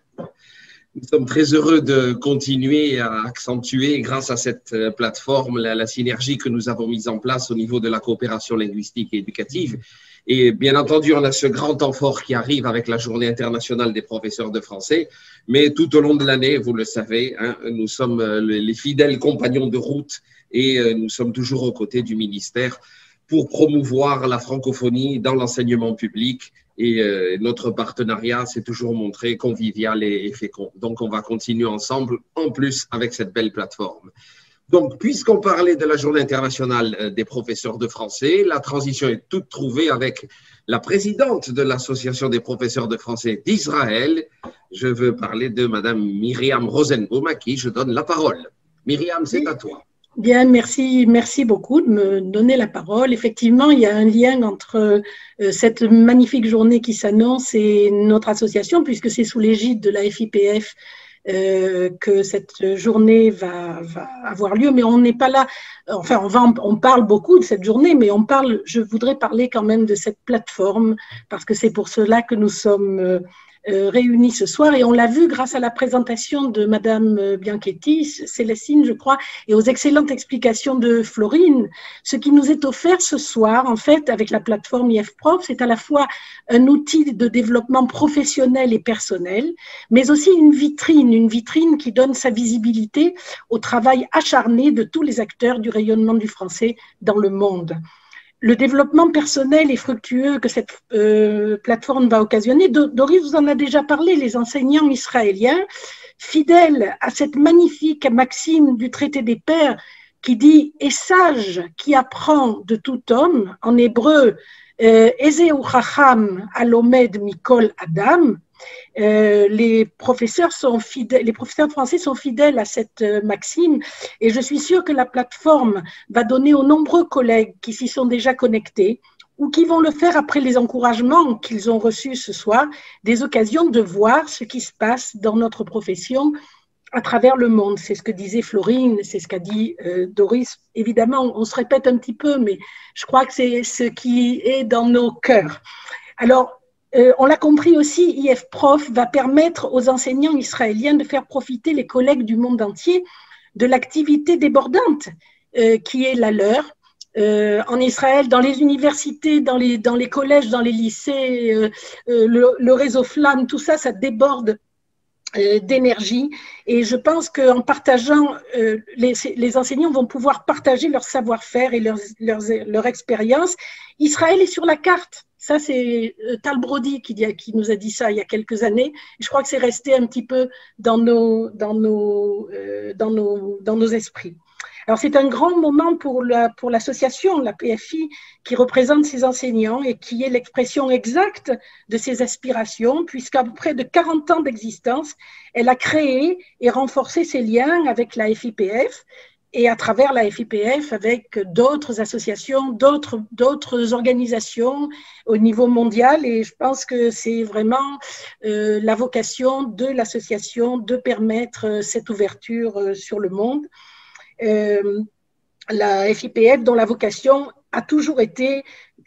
Nous sommes très heureux de continuer à accentuer, grâce à cette plateforme, la synergie que nous avons mise en place au niveau de la coopération linguistique et éducative. Et bien entendu, on a ce grand temps fort qui arrive avec la Journée internationale des professeurs de français. Mais tout au long de l'année, vous le savez, hein, nous sommes les fidèles compagnons de route et nous sommes toujours aux côtés du ministère pour promouvoir la francophonie dans l'enseignement public. Et notre partenariat s'est toujours montré convivial et fécond. Donc, on va continuer ensemble, en plus, avec cette belle plateforme. Donc, puisqu'on parlait de la Journée internationale des professeurs de français, la transition est toute trouvée avec la présidente de l'Association des professeurs de français d'Israël. Je veux parler de Madame Myriam Rosenbaum, à qui je donne la parole. Myriam, c'est à toi. Bien, merci beaucoup de me donner la parole. Effectivement, il y a un lien entre cette magnifique journée qui s'annonce et notre association, puisque c'est sous l'égide de la FIPF que cette journée va avoir lieu. Mais on n'est pas là, enfin, on parle beaucoup de cette journée, mais je voudrais parler quand même de cette plateforme, parce que c'est pour cela que nous sommes réunis ce soir, et on l'a vu grâce à la présentation de Madame Bianchetti, Célestine, je crois, et aux excellentes explications de Florine. Ce qui nous est offert ce soir, en fait, avec la plateforme IF Prof, c'est à la fois un outil de développement professionnel et personnel, mais aussi une vitrine qui donne sa visibilité au travail acharné de tous les acteurs du rayonnement du français dans le monde. Le développement personnel et fructueux que cette plateforme va occasionner, Doris vous en a déjà parlé, les enseignants israéliens, fidèles à cette magnifique maxime du traité des pairs qui dit « est sage qui apprend de tout homme », en hébreu « Ezeu chacham alomed mikol adam », les professeurs français sont fidèles à cette maxime, et je suis sûre que la plateforme va donner aux nombreux collègues qui s'y sont déjà connectés ou qui vont le faire après les encouragements qu'ils ont reçus ce soir, des occasions de voir ce qui se passe dans notre profession à travers le monde. C'est ce que disait Florine, c'est ce qu'a dit Doris. Évidemment, on se répète un petit peu, mais je crois que c'est ce qui est dans nos cœurs. Alors, on l'a compris aussi, IF Prof va permettre aux enseignants israéliens de faire profiter les collègues du monde entier de l'activité débordante qui est la leur. En Israël, dans les universités, dans les collèges, dans les lycées, le réseau Flamme, tout ça, ça déborde d'énergie, et je pense qu'en partageant, les enseignants vont pouvoir partager leur savoir-faire et leur expérience. Israël est sur la carte. Ça, c'est Tal Brody qui nous a dit ça il y a quelques années. Je crois que c'est resté un petit peu dans nos esprits. Alors, c'est un grand moment pour l'association, la PFI, qui représente ces enseignants et qui est l'expression exacte de ses aspirations, puisqu'après de 40 ans d'existence, elle a créé et renforcé ses liens avec la FIPF, et à travers la FIPF avec d'autres associations, d'autres organisations au niveau mondial. Et je pense que c'est vraiment la vocation de l'association de permettre cette ouverture sur le monde. La FIPF, dont la vocation a toujours été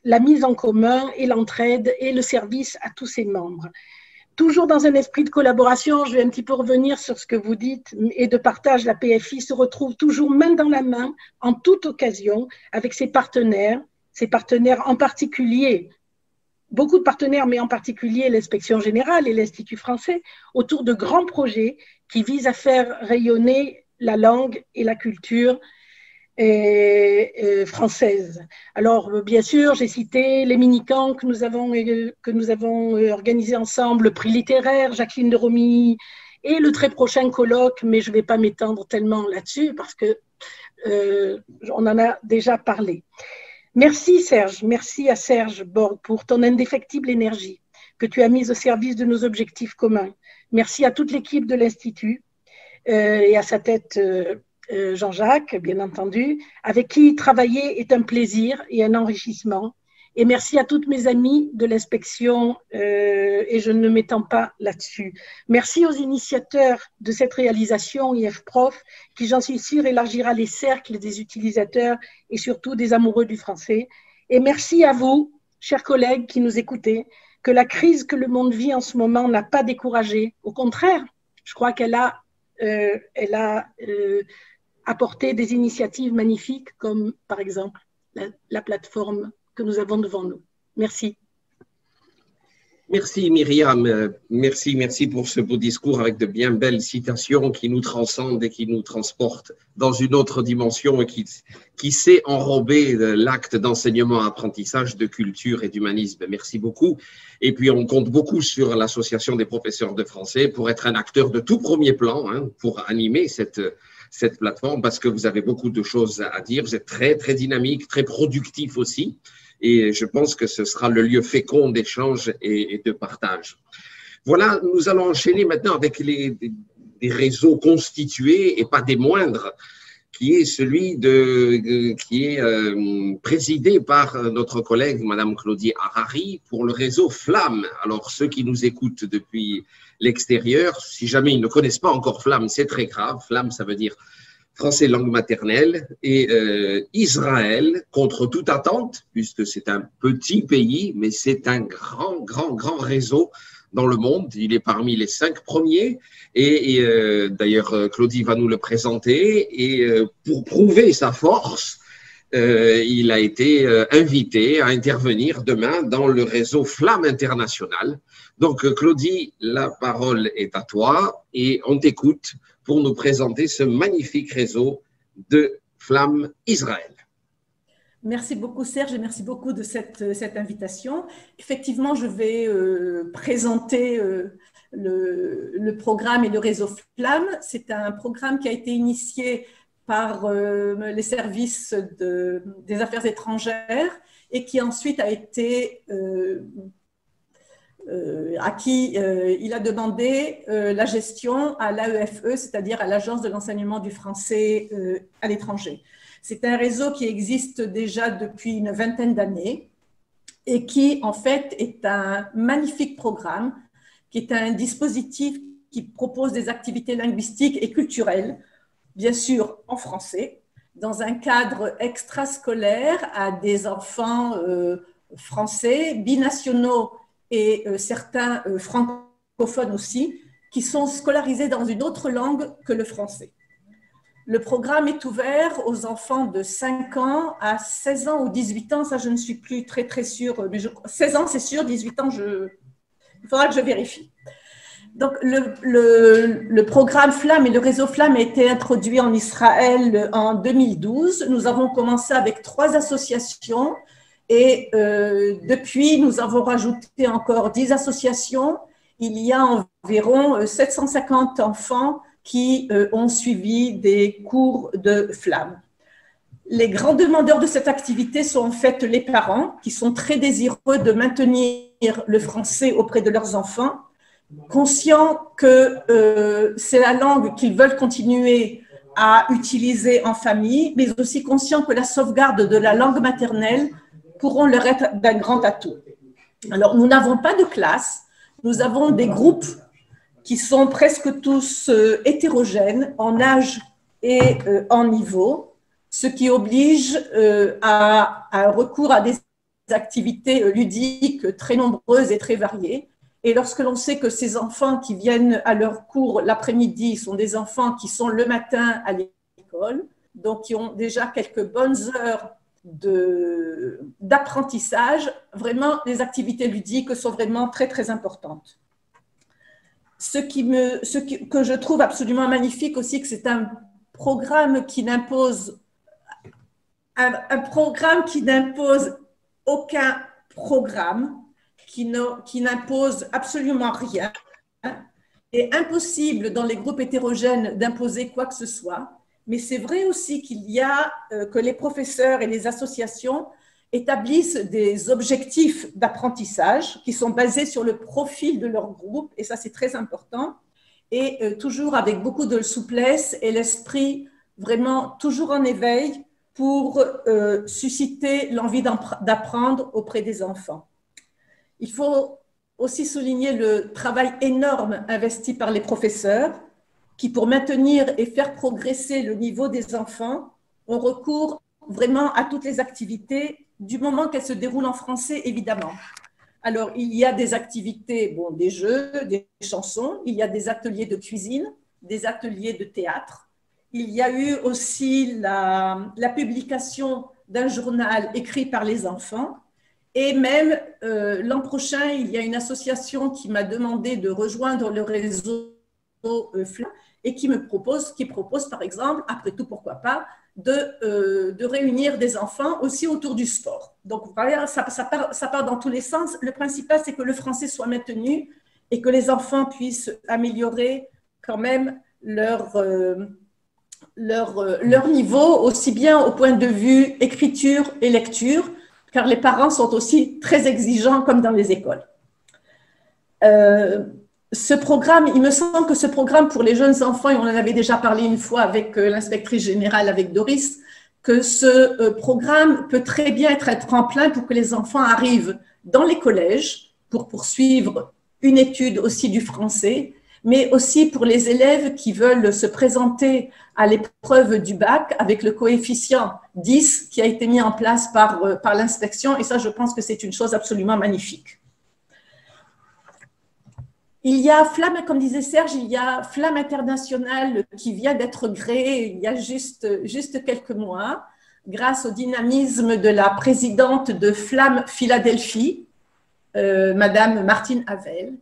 la mise en commun et l'entraide et le service à tous ses membres. Toujours dans un esprit de collaboration, je vais un petit peu revenir sur ce que vous dites, et de partage, la PFI se retrouve toujours main dans la main, en toute occasion, avec ses partenaires en particulier, beaucoup de partenaires, mais en particulier l'Inspection générale et l'Institut français, autour de grands projets qui visent à faire rayonner la langue et la culture française. Alors, bien sûr, j'ai cité les mini-camps que nous avons organisés ensemble, le prix littéraire, Jacqueline de Romilly, et le très prochain colloque, mais je ne vais pas m'étendre tellement là-dessus parce que on en a déjà parlé. Merci Serge, merci à Serge Borg pour ton indéfectible énergie que tu as mise au service de nos objectifs communs. Merci à toute l'équipe de l'Institut et à sa tête Jean-Jacques, bien entendu, avec qui travailler est un plaisir et un enrichissement. Et merci à toutes mes amies de l'inspection, et je ne m'étends pas là-dessus. Merci aux initiateurs de cette réalisation, IF-Prof, qui, j'en suis sûre, élargira les cercles des utilisateurs et surtout des amoureux du français. Et merci à vous, chers collègues qui nous écoutez, que la crise que le monde vit en ce moment n'a pas découragé. Au contraire, je crois qu'elle a apporter des initiatives magnifiques comme, par exemple, la plateforme que nous avons devant nous. Merci. Merci Myriam, merci pour ce beau discours avec de bien belles citations qui nous transcendent et qui nous transportent dans une autre dimension et qui sait enrober l'acte d'enseignement-apprentissage de culture et d'humanisme. Merci beaucoup. Et puis on compte beaucoup sur l'Association des professeurs de français pour être un acteur de tout premier plan, hein, pour animer cette plateforme parce que vous avez beaucoup de choses à dire. Vous êtes très, très dynamique, très productif aussi. Et je pense que ce sera le lieu fécond d'échange et de partage. Voilà, nous allons enchaîner maintenant avec des réseaux constitués et pas des moindres, qui est celui qui est présidé par notre collègue Madame Claudie Harari pour le réseau Flamme. Alors ceux qui nous écoutent depuis l'extérieur, si jamais ils ne connaissent pas encore Flamme, c'est très grave. Flamme, ça veut dire français langue maternelle, et Israël, contre toute attente, puisque c'est un petit pays, mais c'est un grand réseau dans le monde. Il est parmi les 5 premiers, et d'ailleurs Claudie va nous le présenter, et pour prouver sa force, il a été invité à intervenir demain dans le réseau Flamme International. Donc Claudie, la parole est à toi, et on t'écoute pour nous présenter ce magnifique réseau de Flamme Israël. Merci beaucoup Serge et merci beaucoup de cette invitation. Effectivement, je vais présenter le programme et le réseau Flamme. C'est un programme qui a été initié par les services des affaires étrangères et qui ensuite a été à qui il a demandé la gestion à l'AEFE, c'est-à-dire à l'Agence de l'enseignement du français à l'étranger. C'est un réseau qui existe déjà depuis une vingtaine d'années et qui, en fait, est un magnifique programme, qui est un dispositif qui propose des activités linguistiques et culturelles, bien sûr en français, dans un cadre extrascolaire à des enfants français, binationaux et certains francophones aussi, qui sont scolarisés dans une autre langue que le français. Le programme est ouvert aux enfants de 5 ans à 16 ans ou 18 ans, ça je ne suis plus très sûre, mais 16 ans c'est sûr, 18 ans, il faudra que je vérifie. Donc le programme Flamme et le réseau Flamme a été introduit en Israël en 2012. Nous avons commencé avec 3 associations. Et depuis, nous avons rajouté encore 10 associations. Il y a environ 750 enfants qui ont suivi des cours de Flamme. Les grands demandeurs de cette activité sont en fait les parents qui sont très désireux de maintenir le français auprès de leurs enfants, conscients que c'est la langue qu'ils veulent continuer à utiliser en famille, mais aussi conscients que la sauvegarde de la langue maternelle pourront leur être d'un grand atout. Alors, nous n'avons pas de classe, nous avons des groupes qui sont presque tous hétérogènes en âge et en niveau, ce qui oblige à un recours à des activités ludiques très nombreuses et très variées. Et lorsque l'on sait que ces enfants qui viennent à leur cours l'après-midi sont des enfants qui sont le matin à l'école, donc qui ont déjà quelques bonnes heures d'apprentissage, vraiment les activités ludiques sont vraiment très très importantes. Que je trouve absolument magnifique aussi, que c'est un programme qui n'impose aucun programme, qui n'impose absolument rien. Il est impossible dans les groupes hétérogènes d'imposer quoi que ce soit, mais c'est vrai aussi que les professeurs et les associations établissent des objectifs d'apprentissage qui sont basés sur le profil de leur groupe, et ça c'est très important, et toujours avec beaucoup de souplesse et l'esprit vraiment toujours en éveil pour susciter l'envie d'apprendre auprès des enfants. Il faut aussi souligner le travail énorme investi par les professeurs qui, pour maintenir et faire progresser le niveau des enfants, ont recours vraiment à toutes les activités du moment qu'elles se déroulent en français, évidemment. Alors, il y a des activités, des jeux, des chansons, il y a des ateliers de cuisine, des ateliers de théâtre. Il y a eu aussi la publication d'un journal écrit par les enfants. Et même l'an prochain, il y a une association qui m'a demandé de rejoindre le réseau FLAM et qui propose, par exemple, après tout, pourquoi pas, de réunir des enfants aussi autour du sport. Donc, ça part dans tous les sens. Le principal, c'est que le français soit maintenu et que les enfants puissent améliorer quand même leur niveau, aussi bien au point de vue écriture et lecture, car les parents sont aussi très exigeants comme dans les écoles. Ce programme, il me semble que ce programme pour les jeunes enfants, et on en avait déjà parlé une fois avec l'inspectrice générale, avec Doris, que ce programme peut très bien être un tremplin pour que les enfants arrivent dans les collèges pour poursuivre une étude aussi du français, mais aussi pour les élèves qui veulent se présenter à l'épreuve du bac avec le coefficient 10 qui a été mis en place par l'inspection, et ça, je pense que c'est une chose absolument magnifique. Il y a FLAM, comme disait Serge, il y a FLAM International qui vient d'être créé il y a juste quelques mois, grâce au dynamisme de la présidente de FLAM Philadelphie, Madame Martine Havel.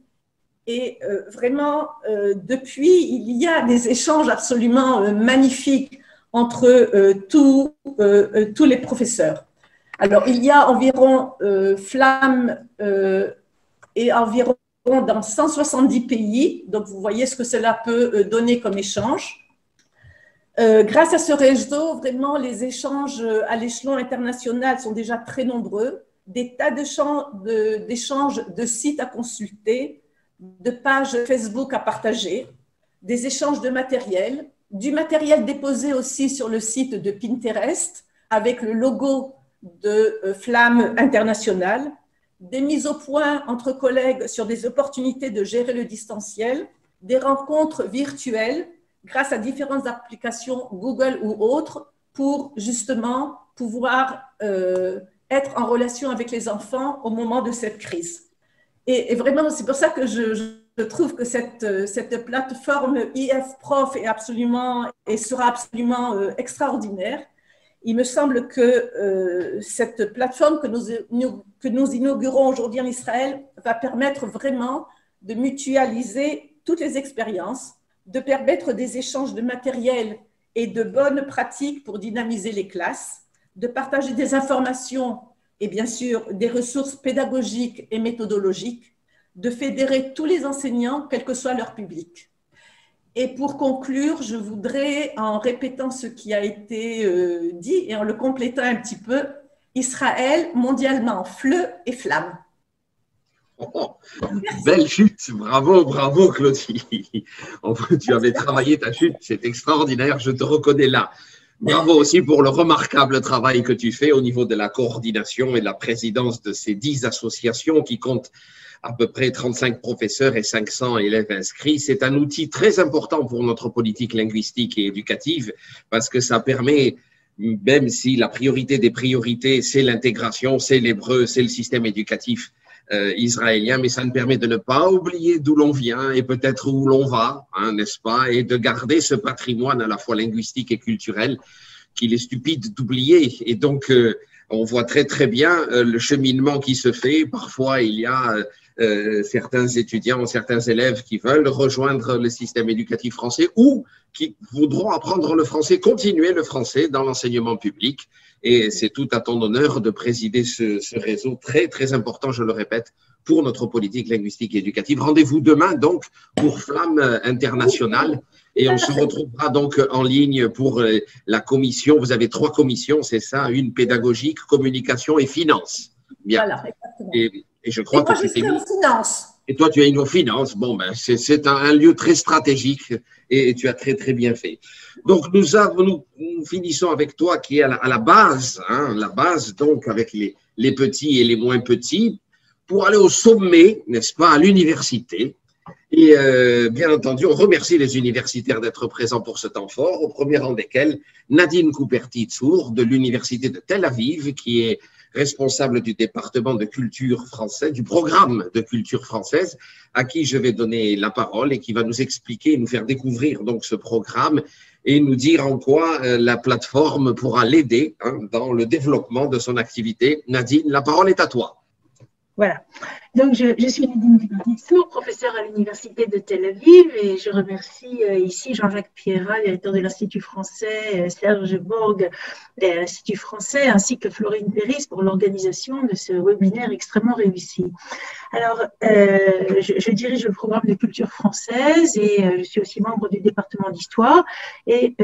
Et vraiment, depuis, il y a des échanges absolument magnifiques entre tous les professeurs. Alors, il y a environ FLAM et environ dans 170 pays, donc vous voyez ce que cela peut donner comme échange. Grâce à ce réseau, vraiment, les échanges à l'échelon international sont déjà très nombreux, des tas d'échanges de sites à consulter, de pages Facebook à partager, des échanges de matériel, du matériel déposé aussi sur le site de Pinterest avec le logo de FLAM International, des mises au point entre collègues sur des opportunités de gérer le distanciel, des rencontres virtuelles grâce à différentes applications Google ou autres pour justement pouvoir être en relation avec les enfants au moment de cette crise. Et vraiment, c'est pour ça que je trouve que cette plateforme IF-Prof sera absolument extraordinaire. Il me semble que cette plateforme que nous inaugurons aujourd'hui en Israël va permettre vraiment de mutualiser toutes les expériences, de permettre des échanges de matériel et de bonnes pratiques pour dynamiser les classes, de partager des informations et bien sûr des ressources pédagogiques et méthodologiques, de fédérer tous les enseignants, quel que soit leur public. Et pour conclure, je voudrais, en répétant ce qui a été dit et en le complétant un petit peu, Israël mondialement fleu et flamme. Oh, belle chute, bravo, bravo Claudie. Tu avais travaillé ta chute, c'est extraordinaire, je te reconnais là. Bravo aussi pour le remarquable travail que tu fais au niveau de la coordination et de la présidence de ces 10 associations qui comptent à peu près 35 professeurs et 500 élèves inscrits. C'est un outil très important pour notre politique linguistique et éducative parce que ça permet même si la priorité des priorités, c'est l'intégration, c'est l'hébreu, c'est le système éducatif israélien, mais ça nous permet de ne pas oublier d'où l'on vient et peut-être où l'on va, hein, n'est-ce pas, et de garder ce patrimoine à la fois linguistique et culturel qu'il est stupide d'oublier. Et donc, on voit très très bien le cheminement qui se fait. Parfois, il y a certains étudiants, certains élèves qui veulent rejoindre le système éducatif français ou qui voudront apprendre le français, continuer le français dans l'enseignement public. Et c'est tout à ton honneur de présider ce réseau très très important, je le répète, pour notre politique linguistique et éducative. Rendez-vous demain donc pour Flamme Internationale et on se retrouvera donc en ligne pour la commission. Vous avez 3 commissions, c'est ça, une pédagogique, communication et finance. Bien. Voilà, et je crois que tu t'es mis. Et toi, tu es en finance. Bon, ben, c'est un lieu très stratégique et tu as très, très bien fait. Donc, nous finissons avec toi qui est à la base, hein, la base, donc, avec les petits et les moins petits, pour aller au sommet, n'est-ce pas, à l'université. Et bien entendu, on remercie les universitaires d'être présents pour ce temps fort, au premier rang desquels Nadine Couperti-Tsour de l'université de Tel Aviv, qui est responsable du département de culture française, du programme de culture française, à qui je vais donner la parole et qui va nous expliquer, nous faire découvrir donc ce programme et nous dire en quoi la plateforme pourra l'aider dans le développement de son activité. Nadine, la parole est à toi. Voilà. Donc, je suis Nadine Couperti-Tsour, professeure à l'Université de Tel Aviv, et je remercie ici Jean-Jacques Pierrat, directeur de l'Institut français, Serge Borg, de l'Institut français, ainsi que Florine Péris pour l'organisation de ce webinaire extrêmement réussi. Alors, je dirige le programme de culture française et je suis aussi membre du département d'histoire et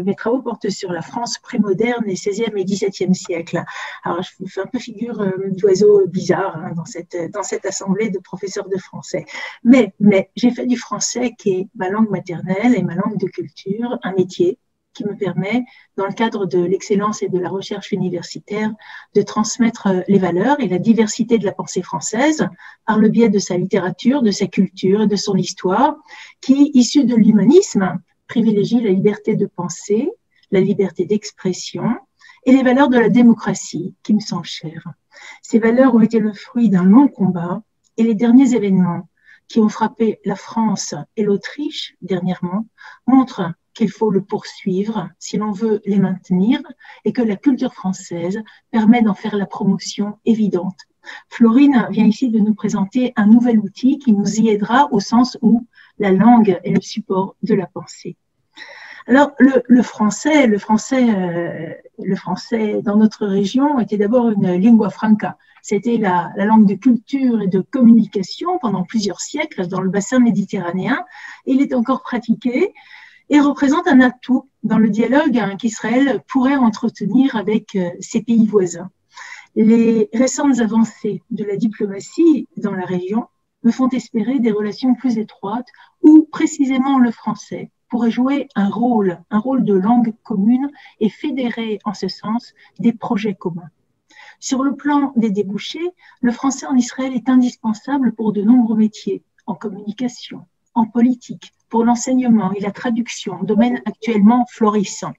mes travaux portent sur la France prémoderne, les 16e et 17e siècles. Alors, je vous fais un peu figure d'oiseau bizarre dans cette assemblée de professeurs de français. Mais j'ai fait du français qui est ma langue maternelle et ma langue de culture, un métier qui me permet, dans le cadre de l'excellence et de la recherche universitaire, de transmettre les valeurs et la diversité de la pensée française par le biais de sa littérature, de sa culture et de son histoire, qui, issue de l'humanisme, privilégie la liberté de penser, la liberté d'expression et les valeurs de la démocratie qui me sont chères. Ces valeurs ont été le fruit d'un long combat et les derniers événements qui ont frappé la France et l'Autriche dernièrement montrent qu'il faut le poursuivre si l'on veut les maintenir et que la culture française permet d'en faire la promotion évidente. Florine vient ici de nous présenter un nouvel outil qui nous y aidera au sens où la langue est le support de la pensée. Alors, le français dans notre région était d'abord une lingua franca. C'était la langue de culture et de communication pendant plusieurs siècles dans le bassin méditerranéen. Il est encore pratiqué et représente un atout dans le dialogue qu'Israël pourrait entretenir avec ses pays voisins. Les récentes avancées de la diplomatie dans la région me font espérer des relations plus étroites où précisément le français pourrait jouer un rôle de langue commune et fédérer en ce sens des projets communs. Sur le plan des débouchés, le français en Israël est indispensable pour de nombreux métiers, en communication, en politique, pour l'enseignement et la traduction, domaine actuellement florissant.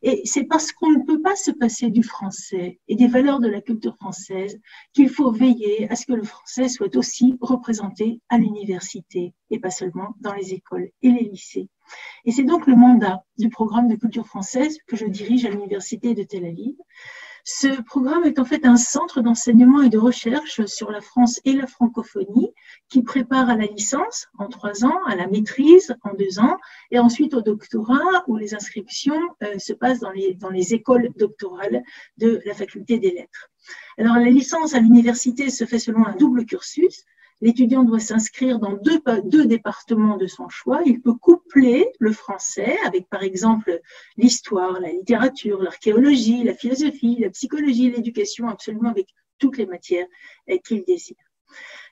Et c'est parce qu'on ne peut pas se passer du français et des valeurs de la culture française qu'il faut veiller à ce que le français soit aussi représenté à l'université et pas seulement dans les écoles et les lycées. Et c'est donc le mandat du programme de culture française que je dirige à l'Université de Tel Aviv. Ce programme est en fait un centre d'enseignement et de recherche sur la France et la francophonie qui prépare à la licence en 3 ans, à la maîtrise en 2 ans et ensuite au doctorat où les inscriptions se passent dans les écoles doctorales de la faculté des lettres. Alors la licence à l'université se fait selon un double cursus. L'étudiant doit s'inscrire dans deux départements de son choix. Il peut coupler le français avec, par exemple, l'histoire, la littérature, l'archéologie, la philosophie, la psychologie, l'éducation, absolument avec toutes les matières qu'il désire.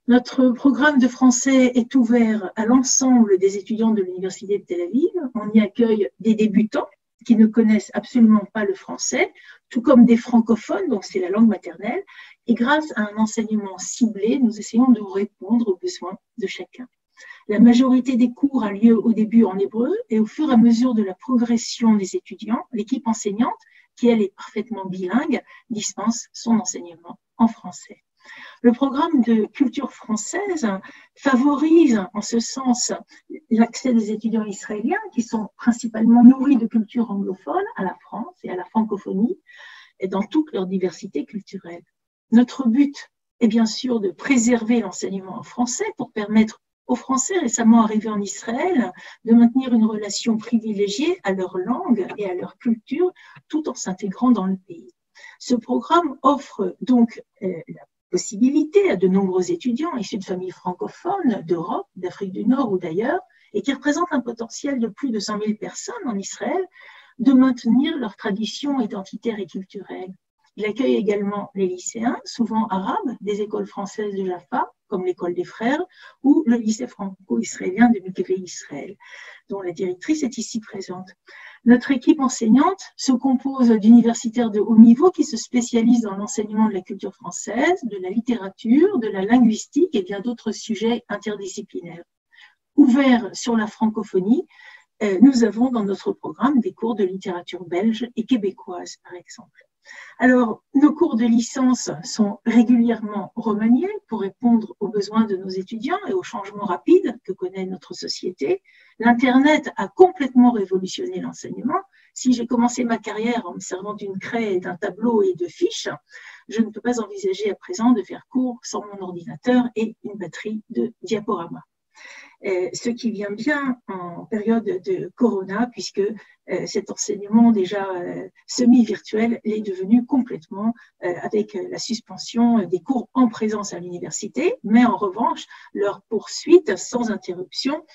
Notre programme de français est ouvert à l'ensemble des étudiants de l'Université de Tel Aviv. On y accueille des débutants qui ne connaissent absolument pas le français, tout comme des francophones, donc c'est la langue maternelle, et grâce à un enseignement ciblé, nous essayons de répondre aux besoins de chacun. La majorité des cours a lieu au début en hébreu et au fur et à mesure de la progression des étudiants, l'équipe enseignante qui elle est parfaitement bilingue, dispense son enseignement en français. Le programme de culture française favorise en ce sens l'accès des étudiants israéliens qui sont principalement nourris de culture anglophone à la France et à la francophonie et dans toute leur diversité culturelle. Notre but est bien sûr de préserver l'enseignement en français pour permettre aux Français récemment arrivés en Israël de maintenir une relation privilégiée à leur langue et à leur culture tout en s'intégrant dans le pays. Ce programme offre donc la possibilité à de nombreux étudiants issus de familles francophones d'Europe, d'Afrique du Nord ou d'ailleurs, et qui représentent un potentiel de plus de 100 000 personnes en Israël, de maintenir leur tradition identitaire et culturelle. Il accueille également les lycéens, souvent arabes, des écoles françaises de Jaffa, comme l'école des Frères, ou le lycée franco-israélien de Mikvé Israël, dont la directrice est ici présente. Notre équipe enseignante se compose d'universitaires de haut niveau qui se spécialisent dans l'enseignement de la culture française, de la littérature, de la linguistique et bien d'autres sujets interdisciplinaires. Ouverts sur la francophonie, nous avons dans notre programme des cours de littérature belge et québécoise, par exemple. Alors, nos cours de licence sont régulièrement remaniés pour répondre aux besoins de nos étudiants et aux changements rapides que connaît notre société. L'Internet a complètement révolutionné l'enseignement. Si j'ai commencé ma carrière en me servant d'une craie, d'un tableau et de fiches, je ne peux pas envisager à présent de faire cours sans mon ordinateur et une batterie de diaporama. Ce qui vient bien en période de Corona, puisque cet enseignement déjà semi-virtuel est devenu complètement avec la suspension des cours en présence à l'université, mais en revanche, leur poursuite sans interruption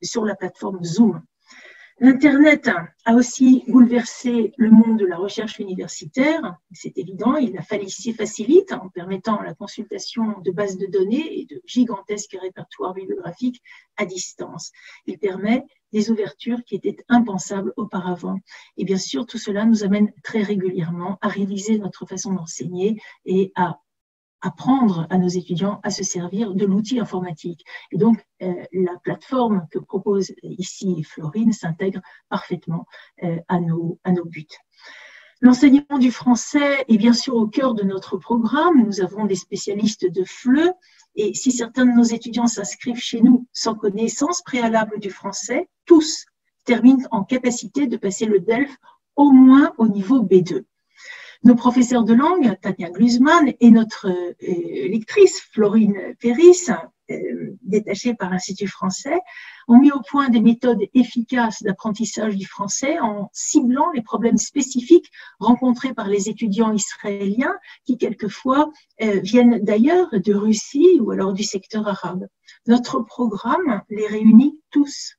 sur la plateforme Zoom. L'Internet a aussi bouleversé le monde de la recherche universitaire, c'est évident, il la facilite en permettant la consultation de bases de données et de gigantesques répertoires bibliographiques à distance. Il permet des ouvertures qui étaient impensables auparavant. Et bien sûr, tout cela nous amène très régulièrement à réviser notre façon d'enseigner et à apprendre à nos étudiants à se servir de l'outil informatique. Et donc, la plateforme que propose ici Florine s'intègre parfaitement à nos buts. L'enseignement du français est bien sûr au cœur de notre programme. Nous avons des spécialistes de FLE et si certains de nos étudiants s'inscrivent chez nous sans connaissance préalable du français, tous terminent en capacité de passer le DELF au moins au niveau B2. Nos professeurs de langue, Tania Glusman, et notre lectrice, Florine Péris, détachée par l'Institut français, ont mis au point des méthodes efficaces d'apprentissage du français en ciblant les problèmes spécifiques rencontrés par les étudiants israéliens qui, quelquefois, viennent d'ailleurs, de Russie ou alors du secteur arabe. Notre programme les réunit tous.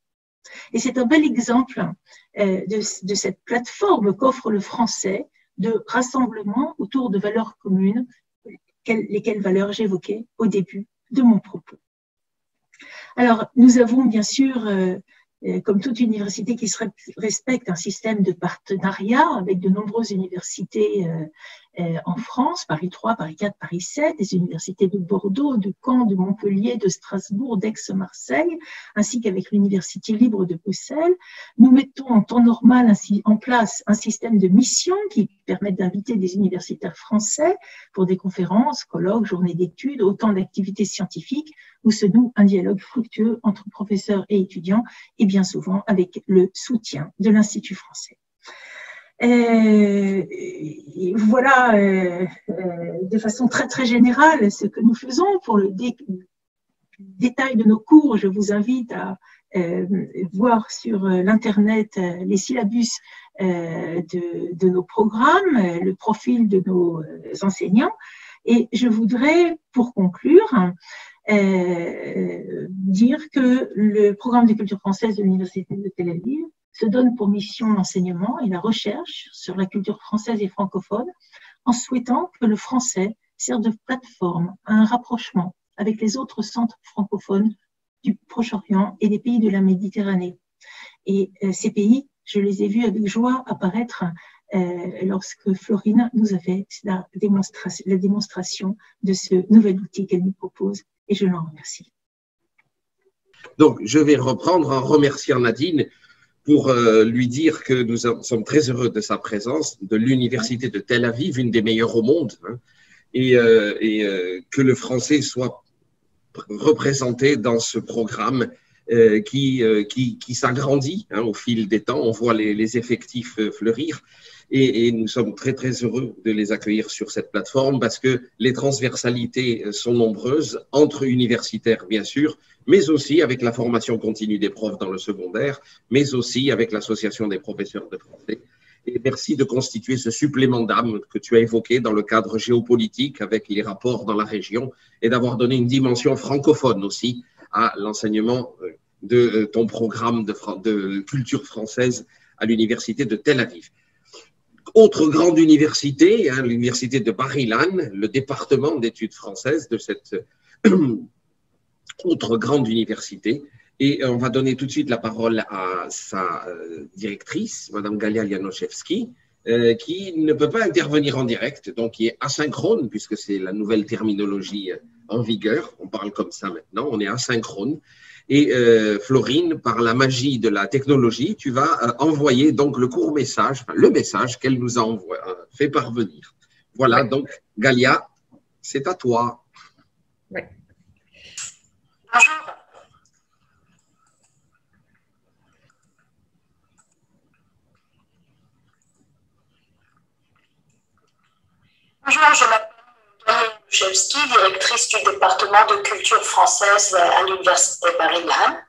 Et c'est un bel exemple de cette plateforme qu'offre le français de rassemblement autour de valeurs communes, lesquelles valeurs j'évoquais au début de mon propos. Alors, nous avons bien sûr, comme toute université qui respecte un système de partenariat avec de nombreuses universités en France, Paris 3, Paris 4, Paris 7, des universités de Bordeaux, de Caen, de Montpellier, de Strasbourg, d'Aix-Marseille, ainsi qu'avec l'Université libre de Bruxelles. Nous mettons en temps normal en place un système de missions qui permettent d'inviter des universitaires français pour des conférences, colloques, journées d'études, autant d'activités scientifiques où se noue un dialogue fructueux entre professeurs et étudiants et bien souvent avec le soutien de l'Institut français. Voilà de façon très très générale ce que nous faisons. Pour le détail de nos cours, je vous invite à voir sur l'internet les syllabus de nos programmes, le profil de nos enseignants. Et je voudrais, pour conclure, dire que le programme de culture française de l'Université de Tel Aviv se donne pour mission l'enseignement et la recherche sur la culture française et francophone en souhaitant que le français serve de plateforme à un rapprochement avec les autres centres francophones du Proche-Orient et des pays de la Méditerranée. Et ces pays, je les ai vus avec joie apparaître lorsque Florine nous a fait la démonstration de ce nouvel outil qu'elle nous propose et je l'en remercie. Donc, je vais reprendre en remerciant Nadine pour lui dire que nous sommes très heureux de sa présence, de l'université de Tel Aviv, une des meilleures au monde, hein, et que le français soit représenté dans ce programme qui s'agrandit hein, au fil des temps. On voit les effectifs fleurir et nous sommes très, très heureux de les accueillir sur cette plateforme parce que les transversalités sont nombreuses, entre universitaires bien sûr, mais aussi avec la formation continue des profs dans le secondaire, mais aussi avec l'association des professeurs de français. Et merci de constituer ce supplément d'âme que tu as évoqué dans le cadre géopolitique avec les rapports dans la région et d'avoir donné une dimension francophone aussi à l'enseignement de ton programme de culture française à l'université de Tel Aviv. Autre grande université, hein, l'université de Bar-Ilan, le département d'études françaises de cette autre grande université. Et on va donner tout de suite la parole à sa directrice, Madame Galia Janoszewski, qui ne peut pas intervenir en direct, donc qui est asynchrone, puisque c'est la nouvelle terminologie en vigueur. On parle comme ça maintenant, on est asynchrone. Et Florine, par la magie de la technologie, tu vas envoyer donc le court message, enfin, le message qu'elle nous a fait parvenir. Voilà, donc Galia, c'est à toi. Oui. Bonjour. Bonjour, je m'appelle Galia Janoszewski, directrice du département de culture française à l'université Bar-Ilan.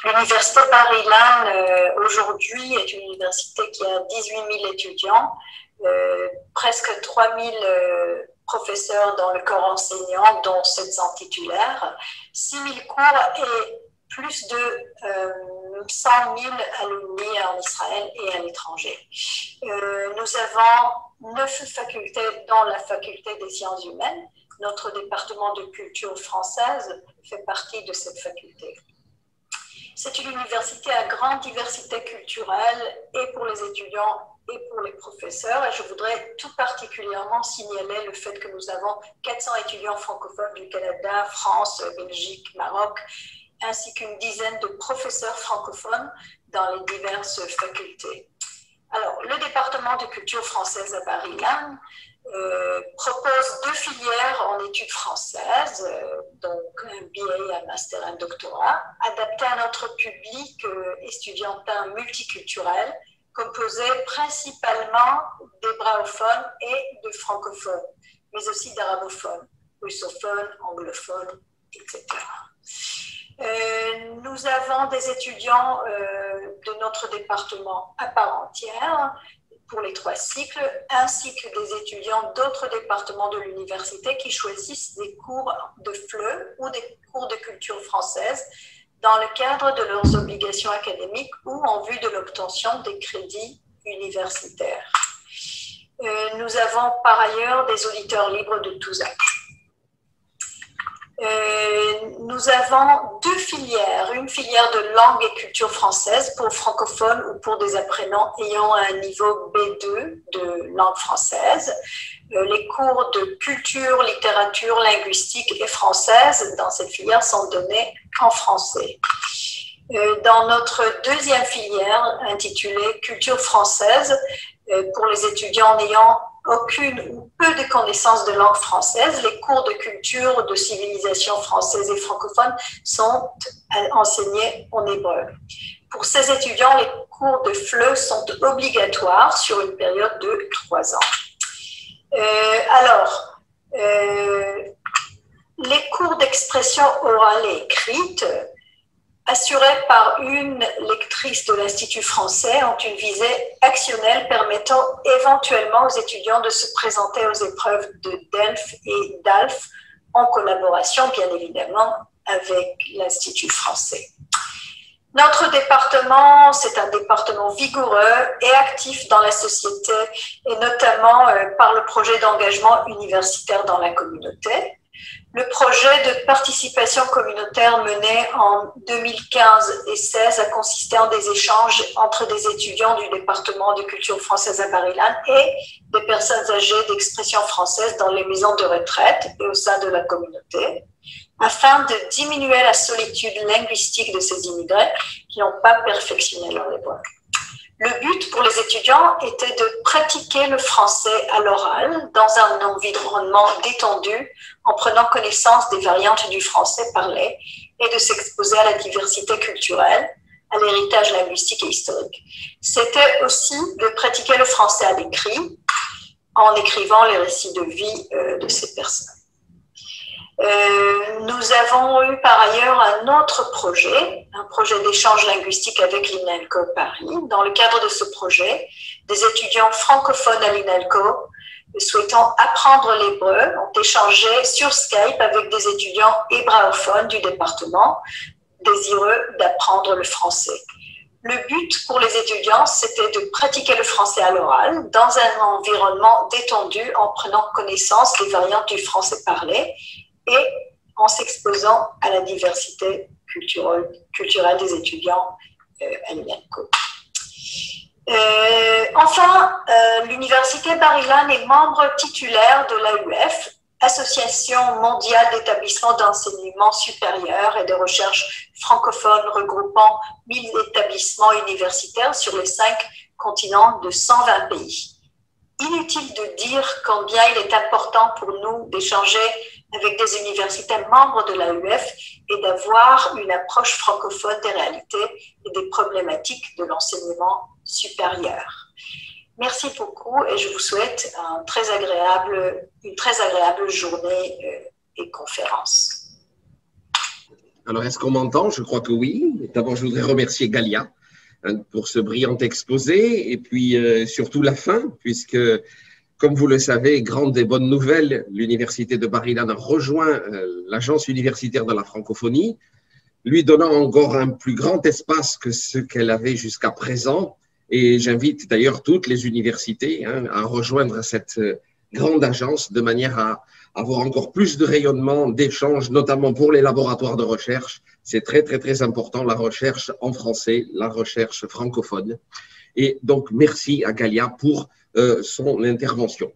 L'université Bar-Ilan, aujourd'hui, est une université qui a 18 000 étudiants, presque 3 000 professeurs dans le corps enseignant, dont 700 titulaires, 6 000 cours et plus de 100 000 alumni en Israël et à l'étranger. Nous avons 9 facultés, dont la faculté des sciences humaines. Notre département de culture française fait partie de cette faculté. C'est une université à grande diversité culturelle et pour les étudiants et pour les professeurs. Et je voudrais tout particulièrement signaler le fait que nous avons 400 étudiants francophones du Canada, France, Belgique, Maroc, ainsi qu'une dizaine de professeurs francophones dans les diverses facultés. Alors, le département de culture française à Bar-Ilan propose 2 filières en études françaises, donc un BA, un master, un doctorat, adapté à notre public estudiantin multiculturel, composé principalement d'hébraophones et de francophones, mais aussi d'arabophones, russophones, anglophones, etc. Nous avons des étudiants de notre département à part entière pour les 3 cycles, ainsi que des étudiants d'autres départements de l'université qui choisissent des cours de FLE ou des cours de culture française dans le cadre de leurs obligations académiques ou en vue de l'obtention des crédits universitaires. Nous avons par ailleurs des auditeurs libres de tous âges. Nous avons 2 filières, une filière de langue et culture française pour francophones ou pour des apprenants ayant un niveau B2 de langue française. Les cours de culture, littérature, linguistique et française dans cette filière sont donnés en français. Dans notre 2e filière intitulée culture française, pour les étudiants n'ayant aucune ou peu de connaissances de langue française, les cours de culture, de civilisation française et francophone sont enseignés en hébreu. Pour ces étudiants, les cours de FLE sont obligatoires sur une période de 3 ans. Les cours d'expression orale et écrite, assurés par une lectrice de l'Institut français, ont une visée actionnelle permettant éventuellement aux étudiants de se présenter aux épreuves de DELF et DALF en collaboration, bien évidemment, avec l'Institut français. Notre département, c'est un département vigoureux et actif dans la société, et notamment par le projet d'engagement universitaire dans la communauté. Le projet de participation communautaire mené en 2015 et 2016 a consisté en des échanges entre des étudiants du département de culture française à Bar-Ilan et des personnes âgées d'expression française dans les maisons de retraite et au sein de la communauté, afin de diminuer la solitude linguistique de ces immigrés qui n'ont pas perfectionné leur hébreu. Le but pour les étudiants était de pratiquer le français à l'oral dans un environnement détendu en prenant connaissance des variantes du français parlé et de s'exposer à la diversité culturelle, à l'héritage linguistique et historique. C'était aussi de pratiquer le français à l'écrit en écrivant les récits de vie de ces personnes. Nous avons eu par ailleurs un autre projet, un projet d'échange linguistique avec l'INALCO Paris. Dans le cadre de ce projet, des étudiants francophones à l'INALCO souhaitant apprendre l'hébreu ont échangé sur Skype avec des étudiants hébraophones du département désireux d'apprendre le français. Le but pour les étudiants, c'était de pratiquer le français à l'oral dans un environnement détendu en prenant connaissance des variantes du français parlé et en s'exposant à la diversité culturelle des étudiants à l'INALCO. Enfin, l'Université Bar-Ilan est membre titulaire de l'AUF, Association mondiale d'établissements d'enseignement supérieur et de recherche francophone regroupant 1000 établissements universitaires sur les 5 continents de 120 pays. Inutile de dire combien il est important pour nous d'échanger avec des universités membres de l'AUF et d'avoir une approche francophone des réalités et des problématiques de l'enseignement supérieur. Merci beaucoup et je vous souhaite une très agréable journée et conférence. Alors, est-ce qu'on m'entend? Je crois que oui. D'abord, je voudrais remercier Galia pour ce brillant exposé et puis surtout la fin, puisque, comme vous le savez, grande et bonne nouvelle, l'Université de Bar-Ilan a rejoint l'Agence universitaire de la francophonie, lui donnant encore un plus grand espace que ce qu'elle avait jusqu'à présent. Et j'invite d'ailleurs toutes les universités à rejoindre cette grande agence de manière à avoir encore plus de rayonnement, d'échanges, notamment pour les laboratoires de recherche. C'est très, très, très important, la recherche en français, la recherche francophone. Et donc, merci à Galia pour son intervention.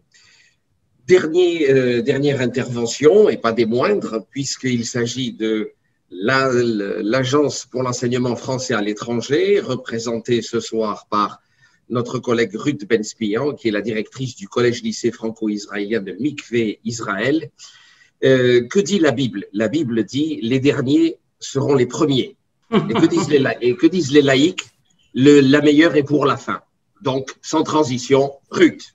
Dernière intervention, et pas des moindres, puisqu'il s'agit de l'Agence pour l'enseignement français à l'étranger, représentée ce soir par notre collègue Ruth Ben-Spian, qui est la directrice du collège-lycée franco-israélien de Mikvé Israël. Que dit la Bible? La Bible dit « les derniers seront les premiers ». Et que disent les laïcs? La meilleure est pour la fin. Donc, sans transition, Ruth.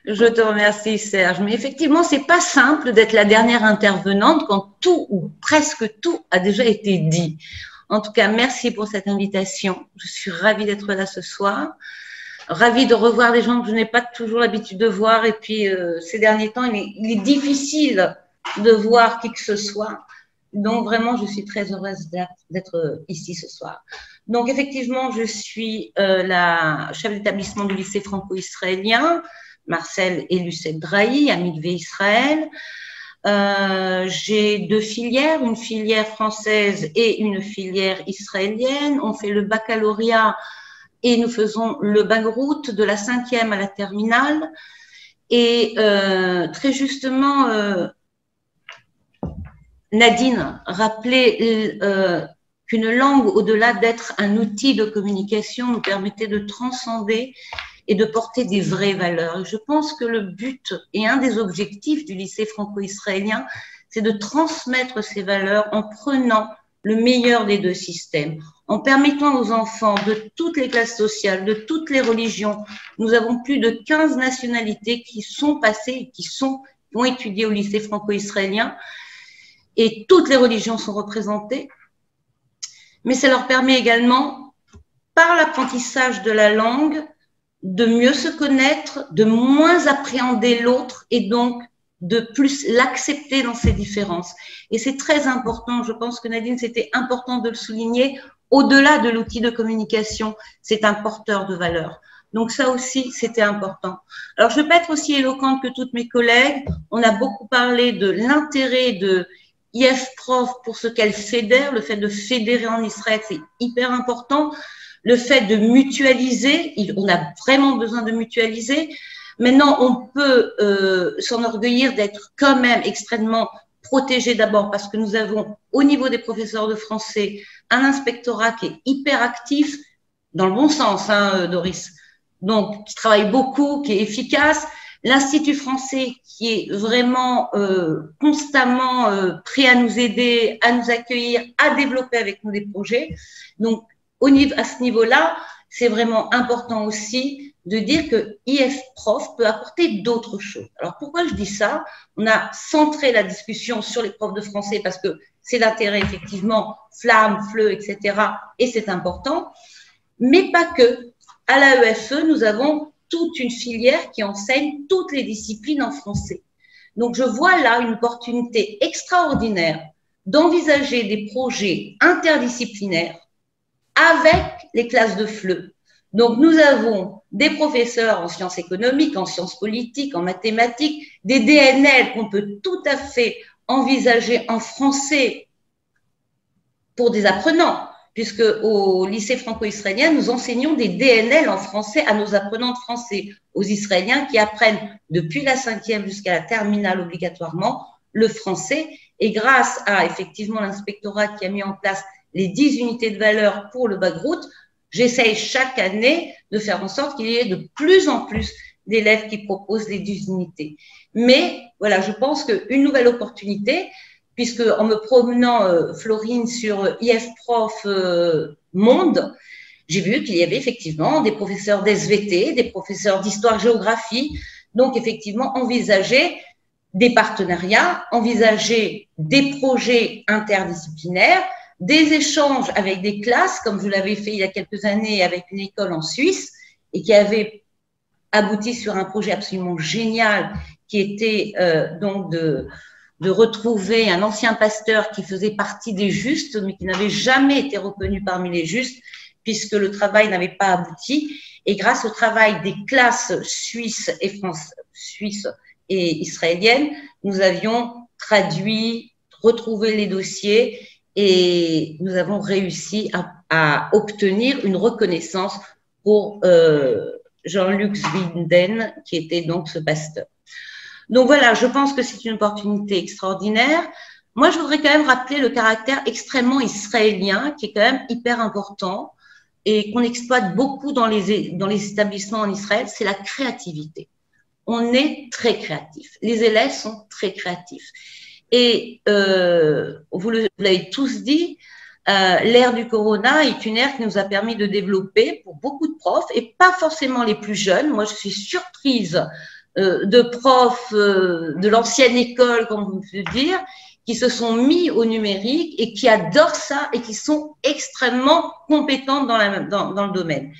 Je te remercie, Serge. Mais effectivement, c'est pas simple d'être la dernière intervenante quand tout ou presque tout a déjà été dit. En tout cas, merci pour cette invitation. Je suis ravie d'être là ce soir. Ravie de revoir des gens que je n'ai pas toujours l'habitude de voir. Et puis, ces derniers temps, il est difficile de voir qui que ce soit. Donc, vraiment, je suis très heureuse d'être ici ce soir. Donc, effectivement, je suis la chef d'établissement du lycée franco-israélien Marcel et Lucette Drahi, à Mikvé Israël. J'ai 2 filières, une filière française et une filière israélienne. On fait le baccalauréat et nous faisons le bagrout de la 5e à la terminale. Et très justement, Nadine rappelait qu'une langue, au-delà d'être un outil de communication, nous permettait de transcender et de porter des vraies valeurs. Et je pense que le but et un des objectifs du lycée franco-israélien, c'est de transmettre ces valeurs en prenant le meilleur des 2 systèmes, en permettant aux enfants de toutes les classes sociales, de toutes les religions. Nous avons plus de 15 nationalités qui sont passées, qui ont étudié au lycée franco-israélien, et toutes les religions sont représentées. Mais ça leur permet également, par l'apprentissage de la langue, de mieux se connaître, de moins appréhender l'autre et donc de plus l'accepter dans ses différences. Et c'est très important, je pense que Nadine, c'était important de le souligner, au-delà de l'outil de communication, c'est un porteur de valeur. Donc ça aussi, c'était important. Alors, je ne vais pas être aussi éloquente que toutes mes collègues. On a beaucoup parlé de l'intérêt de IF-Prof pour ce qu'elle fédère, le fait de fédérer en Israël, c'est hyper important. Le fait de mutualiser, on a vraiment besoin de mutualiser. Maintenant, on peut s'enorgueillir d'être quand même extrêmement protégé d'abord parce que nous avons, au niveau des professeurs de français, un inspectorat qui est hyper actif. dans le bon sens, hein, Doris. Donc, qui travaille beaucoup, qui est efficace. L'Institut français qui est vraiment constamment prêt à nous aider, à nous accueillir, à développer avec nous des projets. Donc, à ce niveau-là, c'est vraiment important aussi de dire que IF-Prof peut apporter d'autres choses. Alors, pourquoi je dis ça? On a centré la discussion sur les profs de français parce que c'est l'intérêt, effectivement, flamme, FLE, etc. Et c'est important. Mais pas que. À l'AEFE, nous avons toute une filière qui enseigne toutes les disciplines en français. Donc, je vois là une opportunité extraordinaire d'envisager des projets interdisciplinaires avec les classes de FLE. Donc, nous avons des professeurs en sciences économiques, en sciences politiques, en mathématiques, des DNL qu'on peut tout à fait envisager en français pour des apprenants, puisque au lycée franco-israélien, nous enseignons des DNL en français à nos apprenants de français, aux Israéliens qui apprennent depuis la 5e jusqu'à la terminale obligatoirement le français. Et grâce à effectivement l'inspectorat qui a mis en place les 10 unités de valeur pour le background, j'essaye chaque année de faire en sorte qu'il y ait de plus en plus d'élèves qui proposent les 10 unités. Mais voilà, je pense qu'une nouvelle opportunité, puisque en me promenant, Florine, sur IF-Prof Monde, j'ai vu qu'il y avait effectivement des professeurs d'SVT, des professeurs d'histoire-géographie, donc effectivement envisager des partenariats, envisager des projets interdisciplinaires, des échanges avec des classes, comme je l'avais fait il y a quelques années avec une école en Suisse, et qui avait abouti sur un projet absolument génial, qui était donc de retrouver un ancien pasteur qui faisait partie des justes, mais qui n'avait jamais été reconnu parmi les justes, puisque le travail n'avait pas abouti. Et grâce au travail des classes suisses et israéliennes, nous avions traduit, retrouvé les dossiers, et nous avons réussi à obtenir une reconnaissance pour Jean-Luc Zwinden, qui était donc ce pasteur. Donc voilà, je pense que c'est une opportunité extraordinaire. Moi, je voudrais quand même rappeler le caractère extrêmement israélien, qui est quand même hyper important et qu'on exploite beaucoup dans les établissements en Israël, c'est la créativité. On est très créatifs. Les élèves sont très créatifs. Et vous l'avez tous dit, l'ère du corona est une ère qui nous a permis de développer pour beaucoup de profs, et pas forcément les plus jeunes. Moi, je suis surprise de profs de l'ancienne école, comme vous pouvez dire, qui se sont mis au numérique et qui adorent ça et qui sont extrêmement compétents dans le domaine.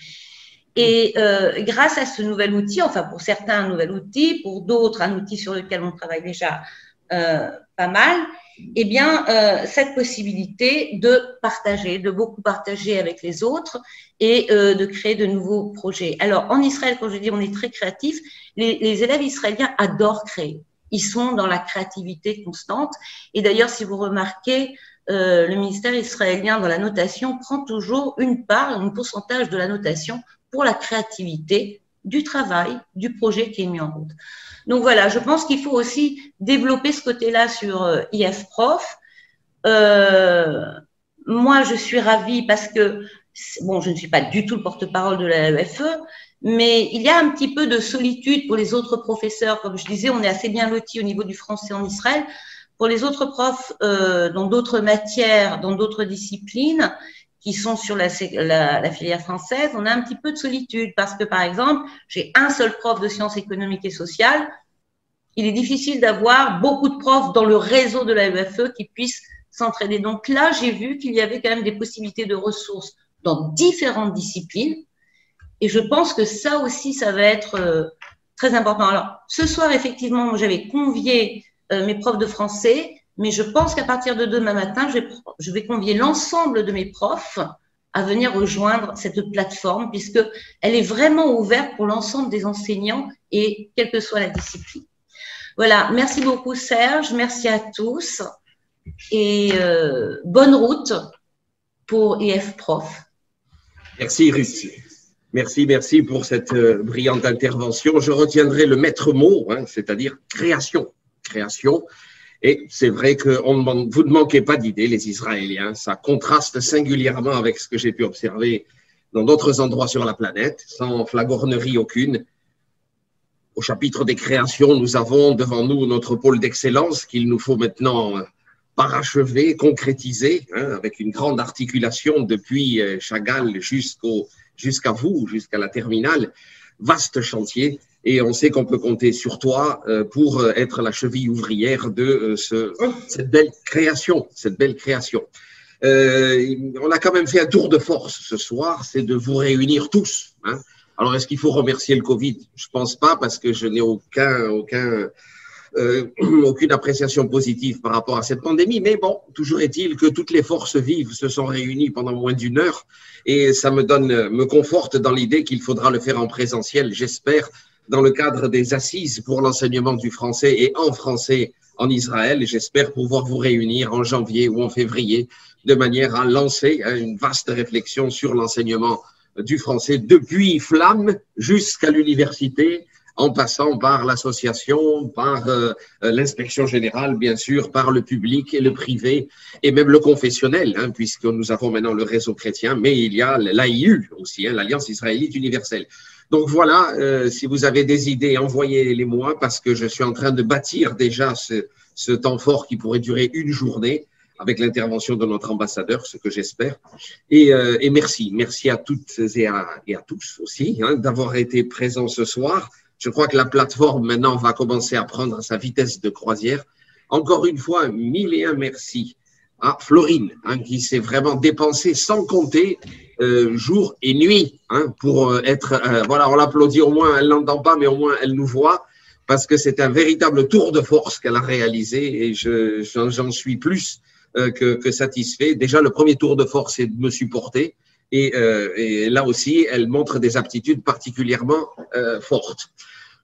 Et grâce à ce nouvel outil, enfin pour certains un nouvel outil, pour d'autres un outil sur lequel on travaille déjà pas mal, eh bien cette possibilité de partager, de beaucoup partager avec les autres et de créer de nouveaux projets. Alors en Israël, quand je dis on est très créatifs, les élèves israéliens adorent créer. Ils sont dans la créativité constante. Et d'ailleurs, si vous remarquez, le ministère israélien dans la notation prend toujours une part, un pourcentage de la notation pour la créativité du travail, du projet qui est mis en route. Donc voilà, je pense qu'il faut aussi développer ce côté-là sur IF-Prof. Moi, je suis ravie parce que, bon, je ne suis pas du tout le porte-parole de la l'AEFE, mais il y a un petit peu de solitude pour les autres professeurs. Comme je disais, on est assez bien lotis au niveau du français en Israël. Pour les autres profs dans d'autres matières, dans d'autres disciplines, qui sont sur la filière française, on a un petit peu de solitude parce que, par exemple, j'ai un seul prof de sciences économiques et sociales. Il est difficile d'avoir beaucoup de profs dans le réseau de la l'AEFE qui puissent s'entraider. Donc là, j'ai vu qu'il y avait quand même des possibilités de ressources dans différentes disciplines. Et je pense que ça aussi, ça va être très important. Alors, ce soir, effectivement, j'avais convié mes profs de français, mais je pense qu'à partir de demain matin, je vais convier l'ensemble de mes profs à venir rejoindre cette plateforme, puisqu'elle est vraiment ouverte pour l'ensemble des enseignants et quelle que soit la discipline. Voilà, merci beaucoup Serge, merci à tous et bonne route pour IF-Prof. Merci Ruth. Merci pour cette brillante intervention. Je retiendrai le maître mot, hein, c'est-à-dire création. Et c'est vrai que vous ne manquez pas d'idées, les Israéliens. Ça contraste singulièrement avec ce que j'ai pu observer dans d'autres endroits sur la planète, sans flagornerie aucune. Au chapitre des créations, nous avons devant nous notre pôle d'excellence qu'il nous faut maintenant parachever, concrétiser, hein, avec une grande articulation depuis Chagall jusqu'à vous, jusqu'à la terminale. Vaste chantier, et on sait qu'on peut compter sur toi pour être la cheville ouvrière de cette belle création, on a quand même fait un tour de force ce soir, c'est de vous réunir tous, hein. Alors, est-ce qu'il faut remercier le Covid? Je pense pas, parce que je n'ai aucune appréciation positive par rapport à cette pandémie. Mais bon, toujours est-il que toutes les forces vives se sont réunies pendant moins d'une heure, et ça me conforte dans l'idée qu'il faudra le faire en présentiel, j'espère, dans le cadre des assises pour l'enseignement du français et en français en Israël. J'espère pouvoir vous réunir en janvier ou en février de manière à lancer une vaste réflexion sur l'enseignement du français depuis Flamme jusqu'à l'université, en passant par l'association, par l'inspection générale, bien sûr, par le public et le privé, et même le confessionnel, hein, puisque nous avons maintenant le réseau chrétien, mais il y a l'AIU aussi, hein, l'Alliance israélite universelle. Donc voilà, si vous avez des idées, envoyez-les-moi, parce que je suis en train de bâtir déjà ce temps fort qui pourrait durer une journée, avec l'intervention de notre ambassadeur, ce que j'espère. Et merci à toutes et à tous aussi, hein, d'avoir été présents ce soir. Je crois que la plateforme maintenant va commencer à prendre sa vitesse de croisière. Encore une fois, 1001 merci à Florine, hein, qui s'est vraiment dépensée sans compter jour et nuit, hein, pour être… voilà, on l'applaudit, au moins elle n'entend pas, mais au moins elle nous voit, parce que c'est un véritable tour de force qu'elle a réalisé, et j'en suis plus que satisfait. Déjà, le premier tour de force, c'est de me supporter. Et là aussi, elle montre des aptitudes particulièrement fortes.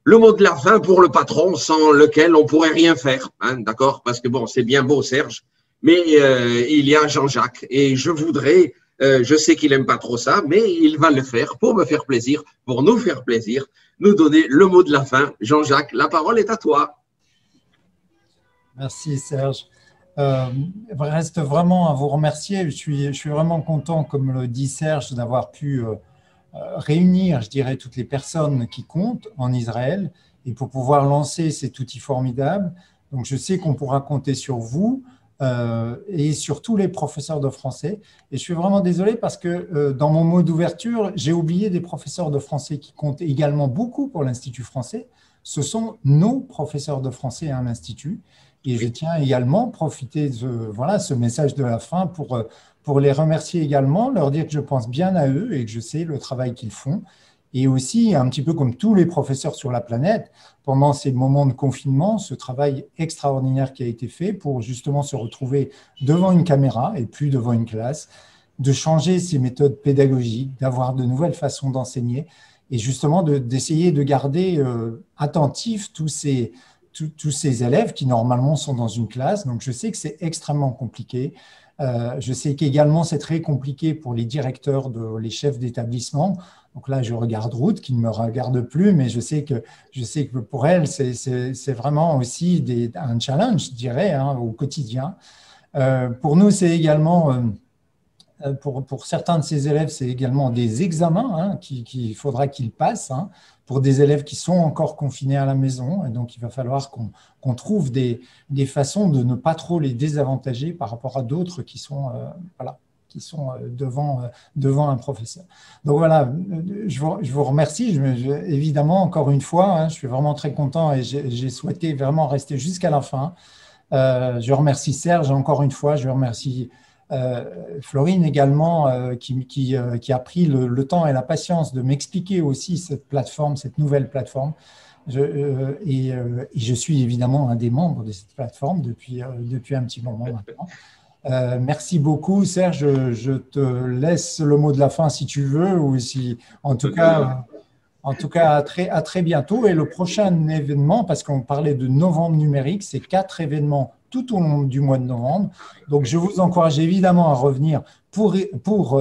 Le mot de la fin pour le patron, sans lequel on pourrait rien faire, hein, d'accord? Parce que bon, c'est bien beau, Serge, mais il y a Jean-Jacques. Et je sais qu'il aime pas trop ça, mais il va le faire pour me faire plaisir, pour nous faire plaisir, nous donner le mot de la fin. Jean-Jacques, la parole est à toi. Merci, Serge. Il reste vraiment à vous remercier. Je suis vraiment content, comme le dit Serge, d'avoir pu réunir, je dirais, toutes les personnes qui comptent en Israël, et pour pouvoir lancer cet outil formidable. Donc, je sais qu'on pourra compter sur vous et sur tous les professeurs de français. Et je suis vraiment désolé parce que dans mon mot d'ouverture, j'ai oublié des professeurs de français qui comptent également beaucoup pour l'Institut français. Ce sont nos professeurs de français à l'Institut. Et je tiens également à profiter de ce message de la fin pour les remercier également, leur dire que je pense bien à eux et que je sais le travail qu'ils font. Et aussi, un petit peu comme tous les professeurs sur la planète, pendant ces moments de confinement, ce travail extraordinaire qui a été fait pour justement se retrouver devant une caméra et plus devant une classe, de changer ces méthodes pédagogiques, d'avoir de nouvelles façons d'enseigner et justement d'essayer de garder attentifs tous ces élèves qui normalement sont dans une classe. Donc je sais que c'est extrêmement compliqué. Je sais qu'également c'est très compliqué pour les directeurs, les chefs d'établissement. Donc là, je regarde Ruth qui ne me regarde plus, mais je sais que pour elle, c'est vraiment aussi un challenge, je dirais, hein, au quotidien. Pour nous, c'est également, pour certains de ces élèves, c'est également des examens, hein, qu'il faudra qu'ils passent, hein, pour des élèves qui sont encore confinés à la maison. Et donc, il va falloir qu'on trouve des façons de ne pas trop les désavantager par rapport à d'autres qui sont devant un professeur. Donc voilà, je vous remercie. Évidemment, encore une fois, hein, je suis vraiment très content et j'ai souhaité vraiment rester jusqu'à la fin. Je remercie Serge encore une fois. Je remercie Florine également, qui a pris le temps et la patience de m'expliquer aussi cette plateforme, cette nouvelle plateforme. Et je suis évidemment un des membres de cette plateforme depuis un petit moment maintenant. Merci beaucoup, Serge. Je te laisse le mot de la fin si tu veux, ou si, en tout cas, à très bientôt. Et le prochain événement, parce qu'on parlait de novembre numérique, c'est 4 événements tout au long du mois de novembre. Donc, je vous encourage évidemment à revenir pour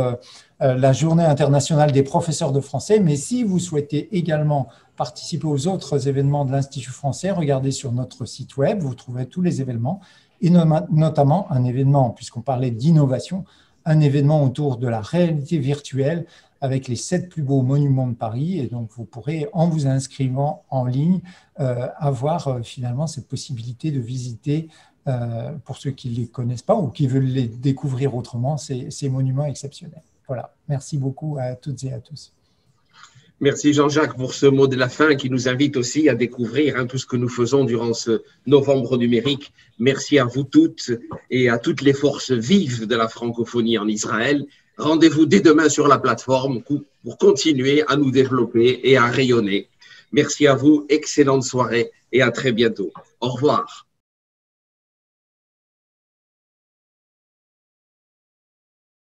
la Journée internationale des professeurs de français. Mais si vous souhaitez également participer aux autres événements de l'Institut français, regardez sur notre site web, vous trouverez tous les événements, et notamment un événement, puisqu'on parlait d'innovation, un événement autour de la réalité virtuelle avec les 7 plus beaux monuments de Paris. Et donc, vous pourrez, en vous inscrivant en ligne, avoir finalement cette possibilité de visiter, pour ceux qui ne les connaissent pas ou qui veulent les découvrir autrement, ces monuments exceptionnels. Voilà. Merci beaucoup à toutes et à tous. Merci Jean-Jacques pour ce mot de la fin qui nous invite aussi à découvrir tout ce que nous faisons durant ce novembre numérique. Merci à vous toutes et à toutes les forces vives de la francophonie en Israël. Rendez-vous dès demain sur la plateforme pour continuer à nous développer et à rayonner. Merci à vous, excellente soirée et à très bientôt. Au revoir.